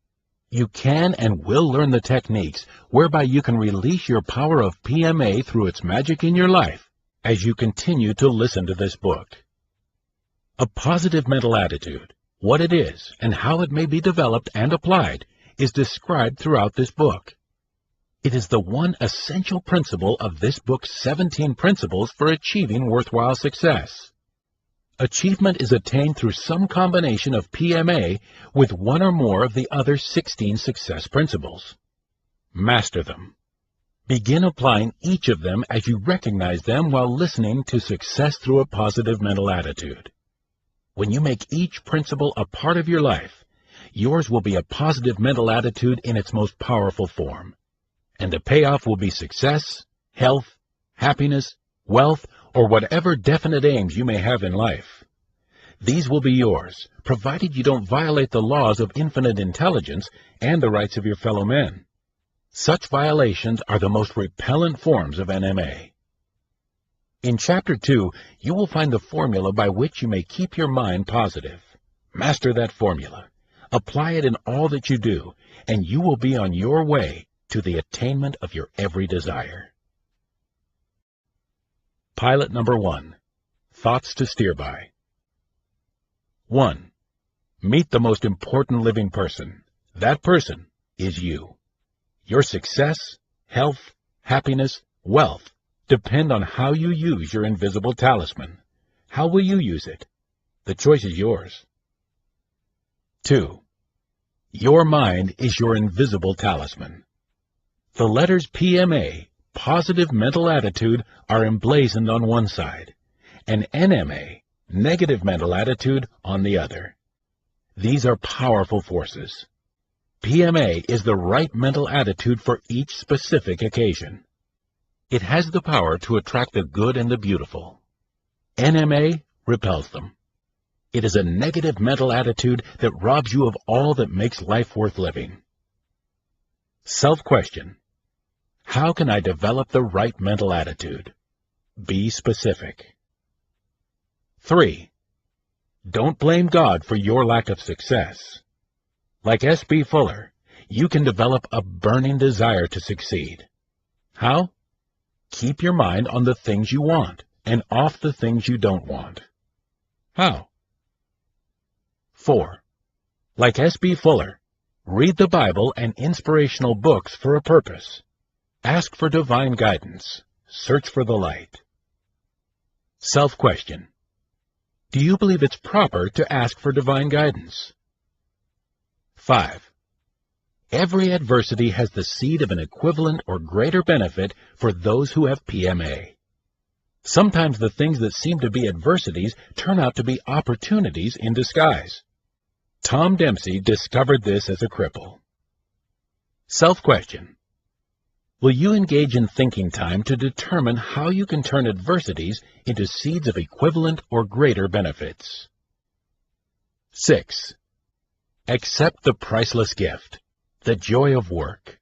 Speaker 2: you can and will learn the techniques whereby you can release your power of PMA through its magic in your life as you continue to listen to this book. A positive mental attitude, what it is and how it may be developed and applied, is described throughout this book. It is the one essential principle of this book's 17 principles for achieving worthwhile success. Achievement is attained through some combination of PMA with one or more of the other 16 success principles. Master them. Begin applying each of them as you recognize them while listening to Success Through a Positive Mental Attitude. When you make each principle a part of your life, yours will be a positive mental attitude in its most powerful form. And the payoff will be success, health, happiness, wealth, or whatever definite aims you may have in life. These will be yours, provided you don't violate the laws of infinite intelligence and the rights of your fellow men. Such violations are the most repellent forms of NMA. In Chapter 2, you will find the formula by which you may keep your mind positive. Master that formula. Apply it in all that you do, and you will be on your way to the attainment of your every desire. Pilot number 1. Thoughts to steer by. 1. Meet the most important living person. That person is you. Your success, health, happiness, wealth depend on how you use your invisible talisman. How will you use it? The choice is yours. 2. Your mind is your invisible talisman. The letters PMA, positive mental attitude, are emblazoned on one side, and NMA, negative mental attitude, on the other. These are powerful forces. PMA is the right mental attitude for each specific occasion. It has the power to attract the good and the beautiful. NMA repels them. It is a negative mental attitude that robs you of all that makes life worth living. Self-question. How can I develop the right mental attitude? Be specific. 3. Don't blame God for your lack of success. Like S.B. Fuller, you can develop a burning desire to succeed. How? Keep your mind on the things you want and off the things you don't want. How? 4. Like S.B. Fuller, read the Bible and inspirational books for a purpose. Ask for divine guidance. Search for the light. Self-question. Do you believe it's proper to ask for divine guidance? 5. Every adversity has the seed of an equivalent or greater benefit for those who have PMA. Sometimes the things that seem to be adversities turn out to be opportunities in disguise. Tom Dempsey discovered this as a cripple. Self-question. Will you engage in thinking time to determine how you can turn adversities into seeds of equivalent or greater benefits? 6. Accept the priceless gift, the joy of work.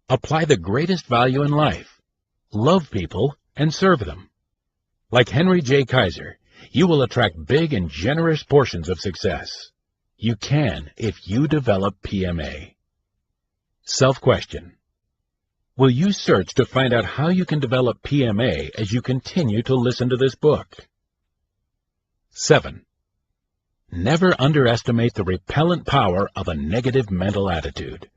Speaker 2: Apply the greatest value in life. Love people and serve them. Like Henry J. Kaiser, you will attract big and generous portions of success. You can if you develop PMA. Self-question. Will you search to find out how you can develop PMA as you continue to listen to this book? 7. Never underestimate the repellent power of a negative mental attitude.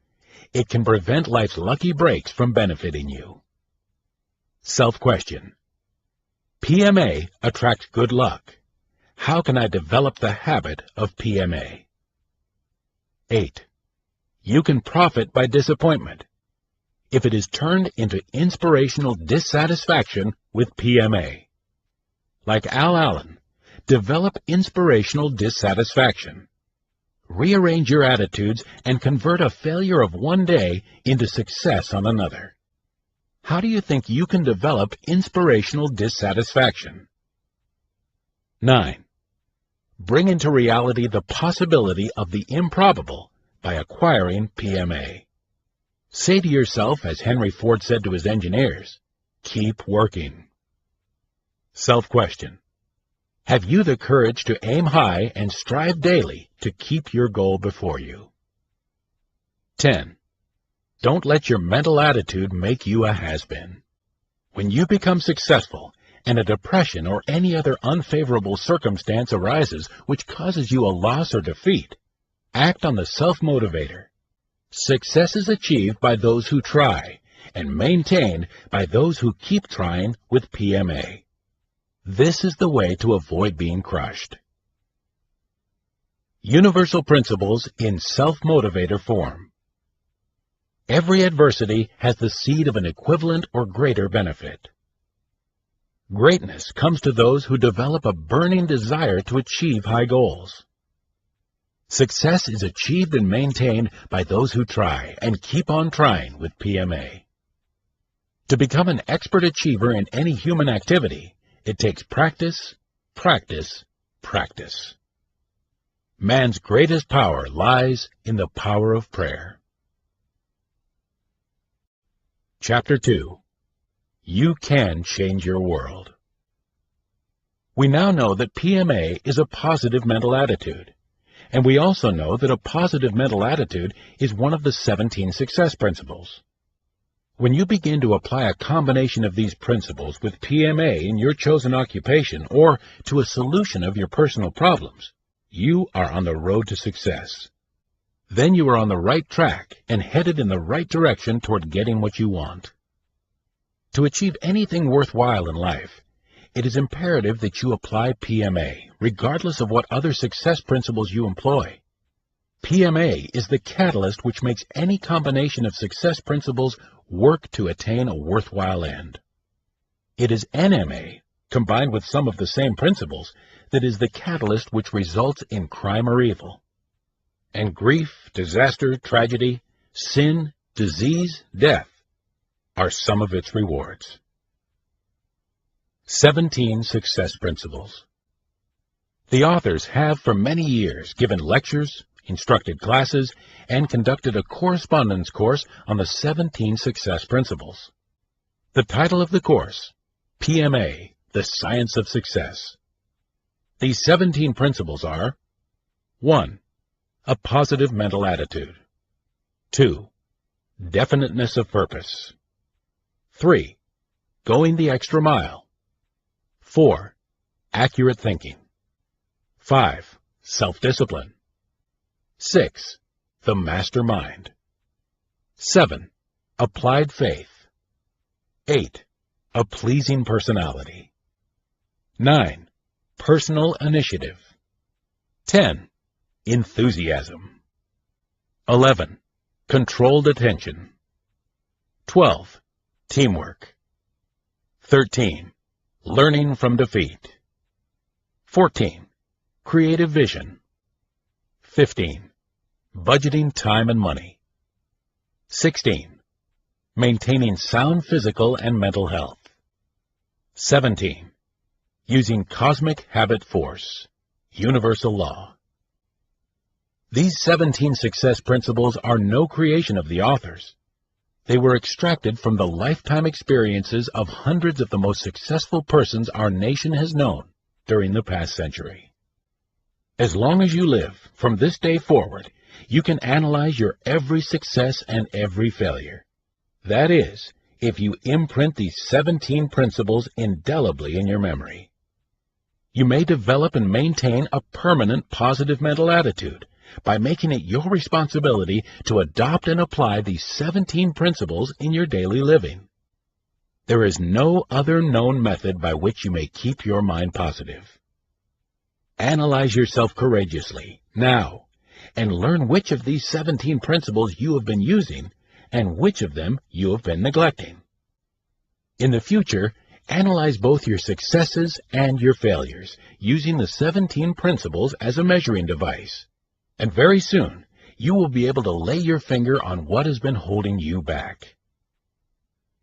Speaker 2: It can prevent life's lucky breaks from benefiting you. Self-question. PMA attracts good luck. How can I develop the habit of PMA? 8. You can profit by disappointment if it is turned into inspirational dissatisfaction with PMA. Like Al Allen, develop inspirational dissatisfaction. Rearrange your attitudes and convert a failure of one day into success on another. How do you think you can develop inspirational dissatisfaction? 9. Bring into reality the possibility of the improbable by acquiring PMA. Say to yourself, as Henry Ford said to his engineers, keep working. Self-question. Have you the courage to aim high and strive daily to keep your goal before you? 10. Don't let your mental attitude make you a has-been. When you become successful and a depression or any other unfavorable circumstance arises which causes you a loss or defeat, act on the self-motivator. Success is achieved by those who try and maintained by those who keep trying with PMA. This is the way to avoid being crushed. Universal principles in self-motivator form. Every adversity has the seed of an equivalent or greater benefit. Greatness comes to those who develop a burning desire to achieve high goals. Success is achieved and maintained by those who try and keep on trying with PMA. To become an expert achiever in any human activity, it takes practice, practice, practice. Man's greatest power lies in the power of prayer. Chapter 2. You can change your world. We now know that PMA is a positive mental attitude, and we also know that a positive mental attitude is one of the 17 success principles. When you begin to apply a combination of these principles with PMA in your chosen occupation or to a solution of your personal problems, you are on the road to success. Then you are on the right track and headed in the right direction toward getting what you want. To achieve anything worthwhile in life, it is imperative that you apply PMA, regardless of what other success principles you employ. PMA is the catalyst which makes any combination of success principles work to attain a worthwhile end. It is NMA, combined with some of the same principles, that is the catalyst which results in crime or evil. And grief, disaster, tragedy, sin, disease, death are some of its rewards. 17 Success Principles. The authors have for many years given lectures, instructed classes, and conducted a correspondence course on the 17 Success Principles. The title of the course, PMA, The Science of Success. These 17 principles are: 1. A positive mental attitude. 2. Definiteness of purpose. 3. Going the extra mile. 4. Accurate thinking. 5. Self-discipline. 6. The mastermind. 7. Applied faith. 8. A pleasing personality. 9. Personal initiative. 10. Enthusiasm. 11. Controlled attention. 12. Teamwork. 13. Learning from defeat. 14. Creative vision. 15. Budgeting time and money. 16. Maintaining sound physical and mental health. 17. Using cosmic habit force, universal law. These 17 success principles are no creation of the authors. They were extracted from the lifetime experiences of hundreds of the most successful persons our nation has known during the past century. As long as you live, from this day forward, you can analyze your every success and every failure. That is, if you imprint these 17 principles indelibly in your memory. You may develop and maintain a permanent positive mental attitude by making it your responsibility to adopt and apply these 17 principles in your daily living. There is no other known method by which you may keep your mind positive. Analyze yourself courageously, now, and learn which of these 17 principles you have been using and which of them you have been neglecting. In the future, analyze both your successes and your failures using the 17 principles as a measuring device. And very soon, you will be able to lay your finger on what has been holding you back.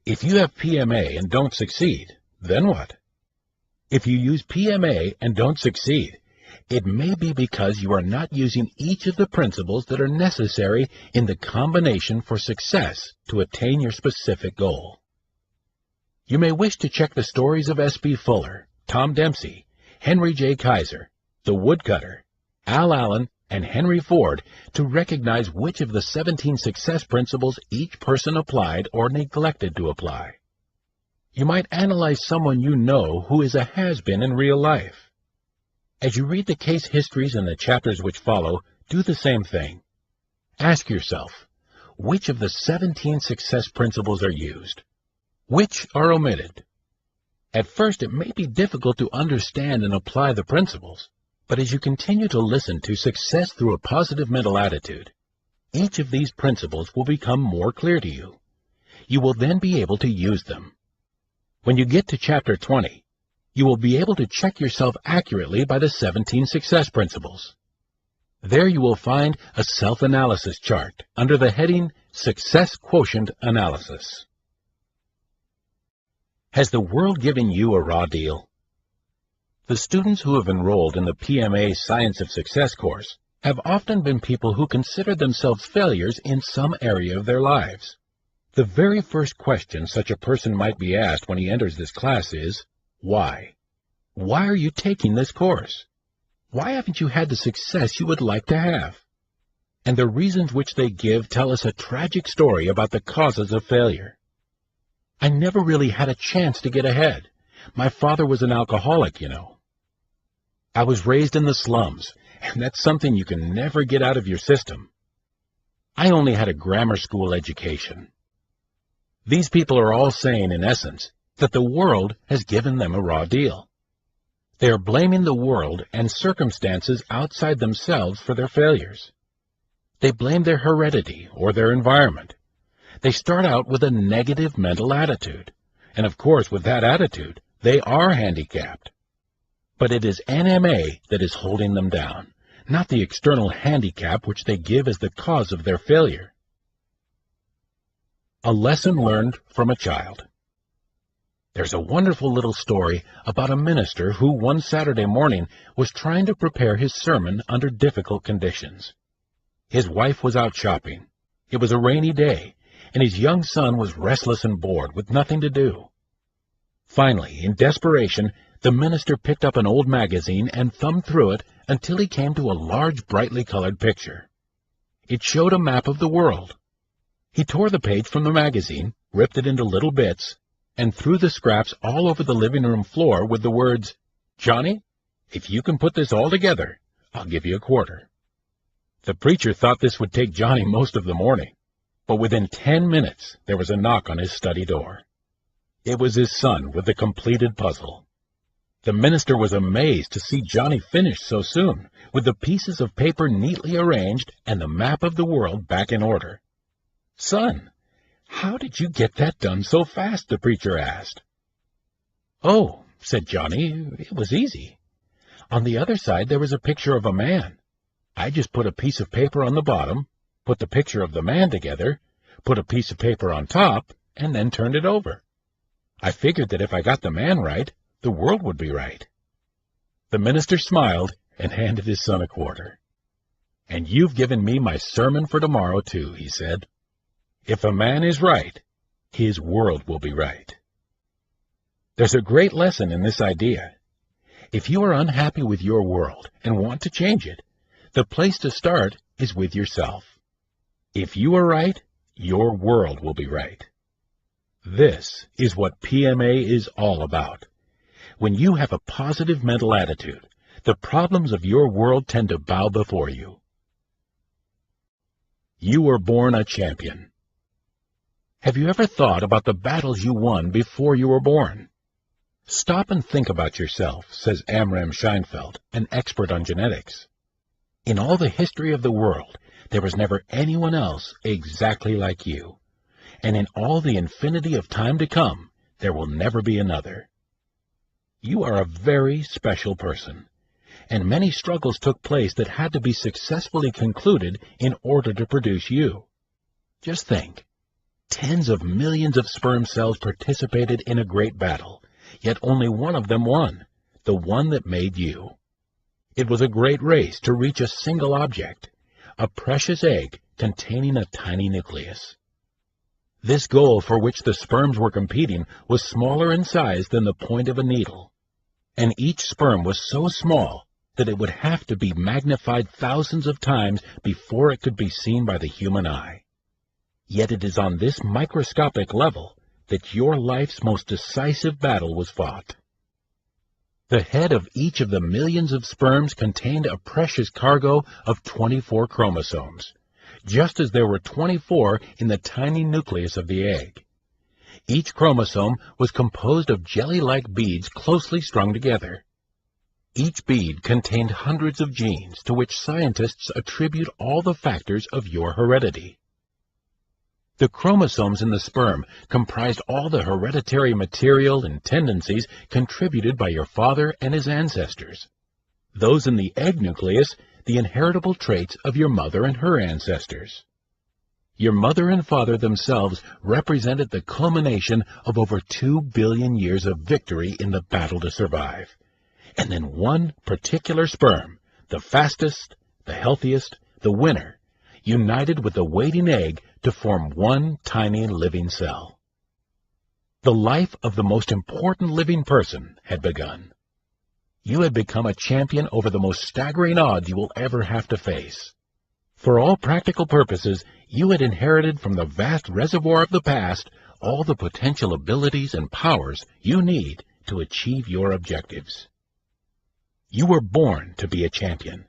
Speaker 2: If you have PMA and don't succeed, then what? If you use PMA and don't succeed, it may be because you are not using each of the principles that are necessary in the combination for success to attain your specific goal. You may wish to check the stories of S.B. Fuller, Tom Dempsey, Henry J. Kaiser, the woodcutter, Al Allen, and Henry Ford to recognize which of the 17 success principles each person applied or neglected to apply. You might analyze someone you know who is a has-been in real life. As you read the case histories in the chapters which follow, do the same thing. Ask yourself, which of the 17 success principles are used? Which are omitted? At first, it may be difficult to understand and apply the principles, but as you continue to listen to Success Through a Positive Mental Attitude, each of these principles will become more clear to you. You will then be able to use them. When you get to Chapter 20, you will be able to check yourself accurately by the 17 success principles. There you will find a self-analysis chart under the heading Success Quotient Analysis. Has the world given you a raw deal? The students who have enrolled in the PMA Science of Success course have often been people who consider themselves failures in some area of their lives. The very first question such a person might be asked when he enters this class is, why? Why are you taking this course? Why haven't you had the success you would like to have? And the reasons which they give tell us a tragic story about the causes of failure. I never really had a chance to get ahead. My father was an alcoholic, you know. I was raised in the slums, and that's something you can never get out of your system. I only had a grammar school education. These people are all saying, in essence, that the world has given them a raw deal. They are blaming the world and circumstances outside themselves for their failures. They blame their heredity or their environment. They start out with a negative mental attitude, and of course with that attitude, they are handicapped. But it is NMA that is holding them down, not the external handicap which they give as the cause of their failure. A lesson learned from a child. There's a wonderful little story about a minister who one Saturday morning was trying to prepare his sermon under difficult conditions. His wife was out shopping. It was a rainy day, and his young son was restless and bored with nothing to do. Finally, in desperation, the minister picked up an old magazine and thumbed through it until he came to a large, brightly colored picture. It showed a map of the world. He tore the page from the magazine, ripped it into little bits, and threw the scraps all over the living room floor with the words, "Johnny, if you can put this all together, I'll give you a quarter." The preacher thought this would take Johnny most of the morning, but within 10 minutes there was a knock on his study door. It was his son with the completed puzzle. The minister was amazed to see Johnny finish so soon, with the pieces of paper neatly arranged and the map of the world back in order. "Son, how did you get that done so fast?" the preacher asked. "Oh," said Johnny, "it was easy. On the other side there was a picture of a man. I just put a piece of paper on the bottom, put the picture of the man together, put a piece of paper on top, and then turned it over. I figured that if I got the man right, the world would be right." The minister smiled and handed his son a quarter. "And you've given me my sermon for tomorrow, too," he said. "If a man is right, his world will be right." There's a great lesson in this idea. If you are unhappy with your world and want to change it, the place to start is with yourself. If you are right, your world will be right. This is what PMA is all about. When you have a positive mental attitude, the problems of your world tend to bow before you. You were born a champion. Have you ever thought about the battles you won before you were born? Stop and think about yourself, says Amram Scheinfeld, an expert on genetics. In all the history of the world, there was never anyone else exactly like you. And in all the infinity of time to come, there will never be another. You are a very special person, and many struggles took place that had to be successfully concluded in order to produce you. Just think. Tens of millions of sperm cells participated in a great battle, yet only one of them won, the one that made you. It was a great race to reach a single object, a precious egg containing a tiny nucleus. This goal for which the sperms were competing was smaller in size than the point of a needle, and each sperm was so small that it would have to be magnified thousands of times before it could be seen by the human eye. Yet it is on this microscopic level that your life's most decisive battle was fought. The head of each of the millions of sperms contained a precious cargo of 24 chromosomes, just as there were 24 in the tiny nucleus of the egg. Each chromosome was composed of jelly-like beads closely strung together. Each bead contained hundreds of genes to which scientists attribute all the factors of your heredity. The chromosomes in the sperm comprised all the hereditary material and tendencies contributed by your father and his ancestors. Those in the egg nucleus, the inheritable traits of your mother and her ancestors. Your mother and father themselves represented the culmination of over 2 billion years of victory in the battle to survive. and then one particular sperm, the fastest, the healthiest, the winner, united with the waiting egg to form one tiny living cell. The life of the most important living person had begun. You had become a champion over the most staggering odds you will ever have to face. For all practical purposes, you had inherited from the vast reservoir of the past all the potential abilities and powers you need to achieve your objectives. You were born to be a champion,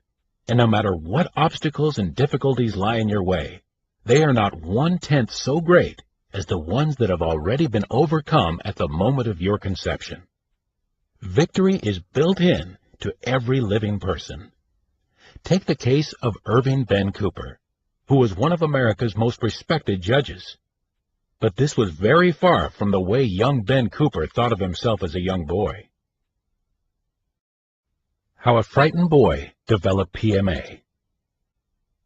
Speaker 2: and no matter what obstacles and difficulties lie in your way, they are not 1/10 so great as the ones that have already been overcome at the moment of your conception. Victory is built in to every living person. Take the case of Irving Ben Cooper, who was one of America's most respected judges. But this was very far from the way young Ben Cooper thought of himself as a young boy. How a frightened boy developed PMA.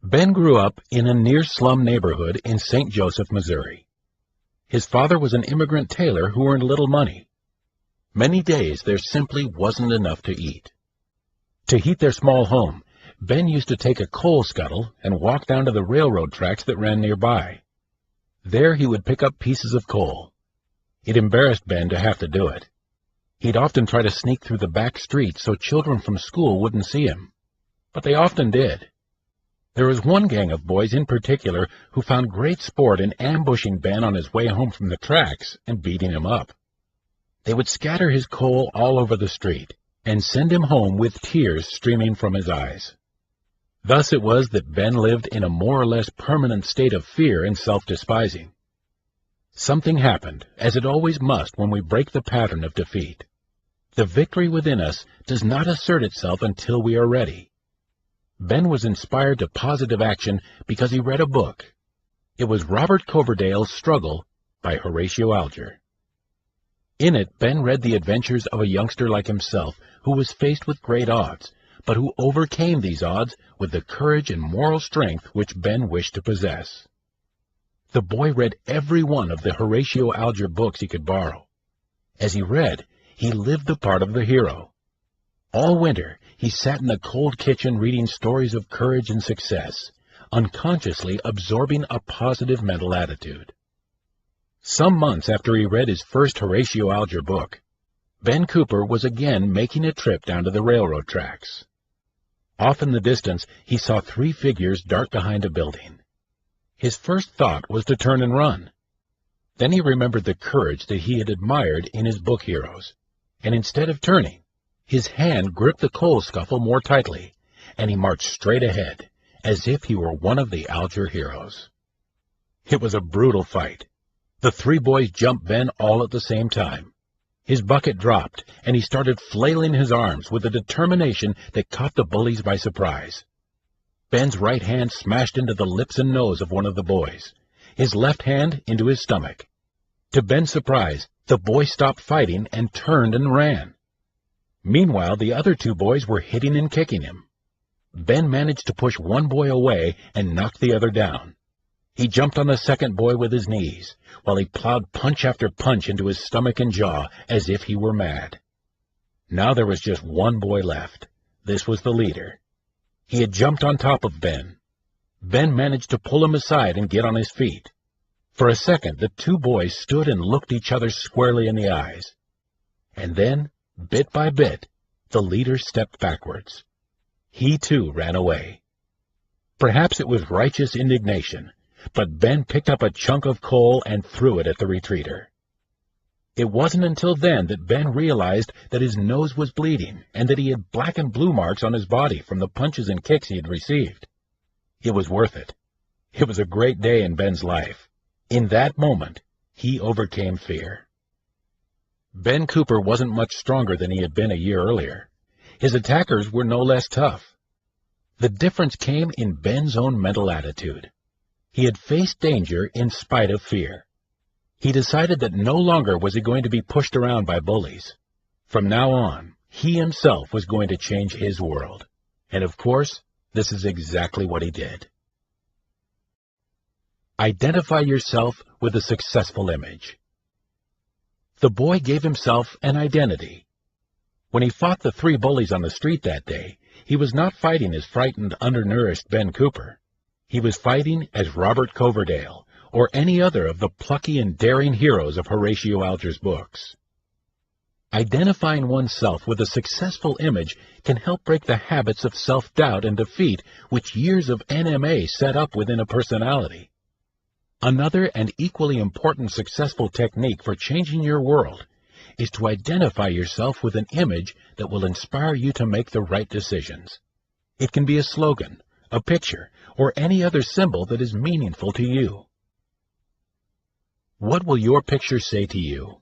Speaker 2: Ben grew up in a near-slum neighborhood in St. Joseph, Missouri. His father was an immigrant tailor who earned little money. Many days there simply wasn't enough to eat. To heat their small home, Ben used to take a coal scuttle and walk down to the railroad tracks that ran nearby. There he would pick up pieces of coal. It embarrassed Ben to have to do it. He'd often try to sneak through the back streets so children from school wouldn't see him. But they often did. There was one gang of boys in particular who found great sport in ambushing Ben on his way home from the tracks and beating him up. They would scatter his coal all over the street and send him home with tears streaming from his eyes. Thus it was that Ben lived in a more or less permanent state of fear and self-despising. Something happened, as it always must when we break the pattern of defeat. The victory within us does not assert itself until we are ready. Ben was inspired to positive action because he read a book. It was Robert Coverdale's Struggle by Horatio Alger. In it, Ben read the adventures of a youngster like himself who was faced with great odds, but who overcame these odds with the courage and moral strength which Ben wished to possess. The boy read every one of the Horatio Alger books he could borrow. As he read, he lived the part of the hero. All winter, he sat in the cold kitchen reading stories of courage and success, unconsciously absorbing a positive mental attitude. Some months after he read his first Horatio Alger book, Ben Cooper was again making a trip down to the railroad tracks. Off in the distance, he saw 3 figures dart behind a building. His first thought was to turn and run. Then he remembered the courage that he had admired in his book heroes, and instead of turning, his hand gripped the coal scuffle more tightly, and he marched straight ahead, as if he were one of the Alger heroes. It was a brutal fight. The 3 boys jumped Ben all at the same time. His bucket dropped, and he started flailing his arms with a determination that caught the bullies by surprise. Ben's right hand smashed into the lips and nose of one of the boys, his left hand into his stomach. To Ben's surprise, the boy stopped fighting and turned and ran. Meanwhile, the other 2 boys were hitting and kicking him. Ben managed to push one boy away and knock the other down. He jumped on the second boy with his knees, while he plowed punch after punch into his stomach and jaw as if he were mad. Now there was just one boy left. This was the leader. He had jumped on top of Ben. Ben managed to pull him aside and get on his feet. For a second, the 2 boys stood and looked each other squarely in the eyes. And then, bit by bit, the leader stepped backwards. He too ran away. Perhaps it was righteous indignation, but Ben picked up a chunk of coal and threw it at the retreater. It wasn't until then that Ben realized that his nose was bleeding and that he had black and blue marks on his body from the punches and kicks he had received. It was worth it. It was a great day in Ben's life. In that moment, he overcame fear. Ben Cooper wasn't much stronger than he had been a year earlier. His attackers were no less tough. The difference came in Ben's own mental attitude. He had faced danger in spite of fear. He decided that no longer was he going to be pushed around by bullies. From now on, he himself was going to change his world. And of course, this is exactly what he did. Identify yourself with a successful image. The boy gave himself an identity. When he fought the 3 bullies on the street that day, he was not fighting as frightened, undernourished Ben Cooper. He was fighting as Robert Coverdale, or any other of the plucky and daring heroes of Horatio Alger's books. Identifying oneself with a successful image can help break the habits of self-doubt and defeat which years of NMA set up within a personality. Another and equally important successful technique for changing your world is to identify yourself with an image that will inspire you to make the right decisions. It can be a slogan, a picture, or any other symbol that is meaningful to you. What will your picture say to you?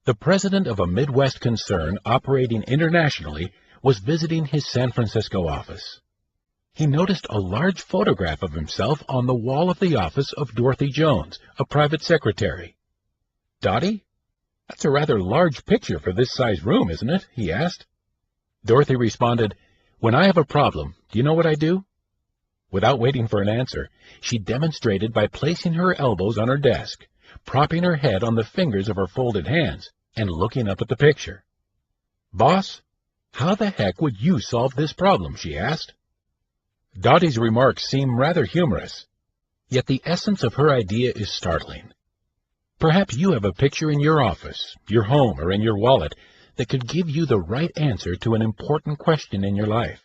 Speaker 2: The president of a Midwest concern operating internationally was visiting his San Francisco office. He noticed a large photograph of himself on the wall of the office of Dorothy Jones, a private secretary. "Dottie, that's a rather large picture for this size room, isn't it?" he asked. Dorothy responded, "When I have a problem, do you know what I do?" Without waiting for an answer, she demonstrated by placing her elbows on her desk, propping her head on the fingers of her folded hands, and looking up at the picture. "Boss, how the heck would you solve this problem?" she asked. Dottie's remarks seem rather humorous, yet the essence of her idea is startling. Perhaps you have a picture in your office, your home, or in your wallet that could give you the right answer to an important question in your life.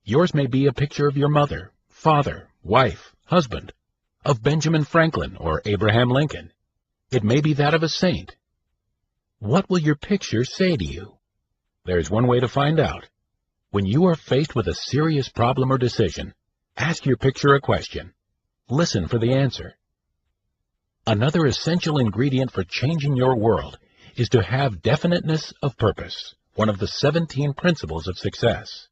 Speaker 2: Yours may be a picture of your mother, father, wife, husband, of Benjamin Franklin or Abraham Lincoln. It may be that of a saint. What will your picture say to you? There's one way to find out. When you are faced with a serious problem or decision, ask your picture a question. Listen for the answer. Another essential ingredient for changing your world is to have definiteness of purpose, one of the 17 principles of success.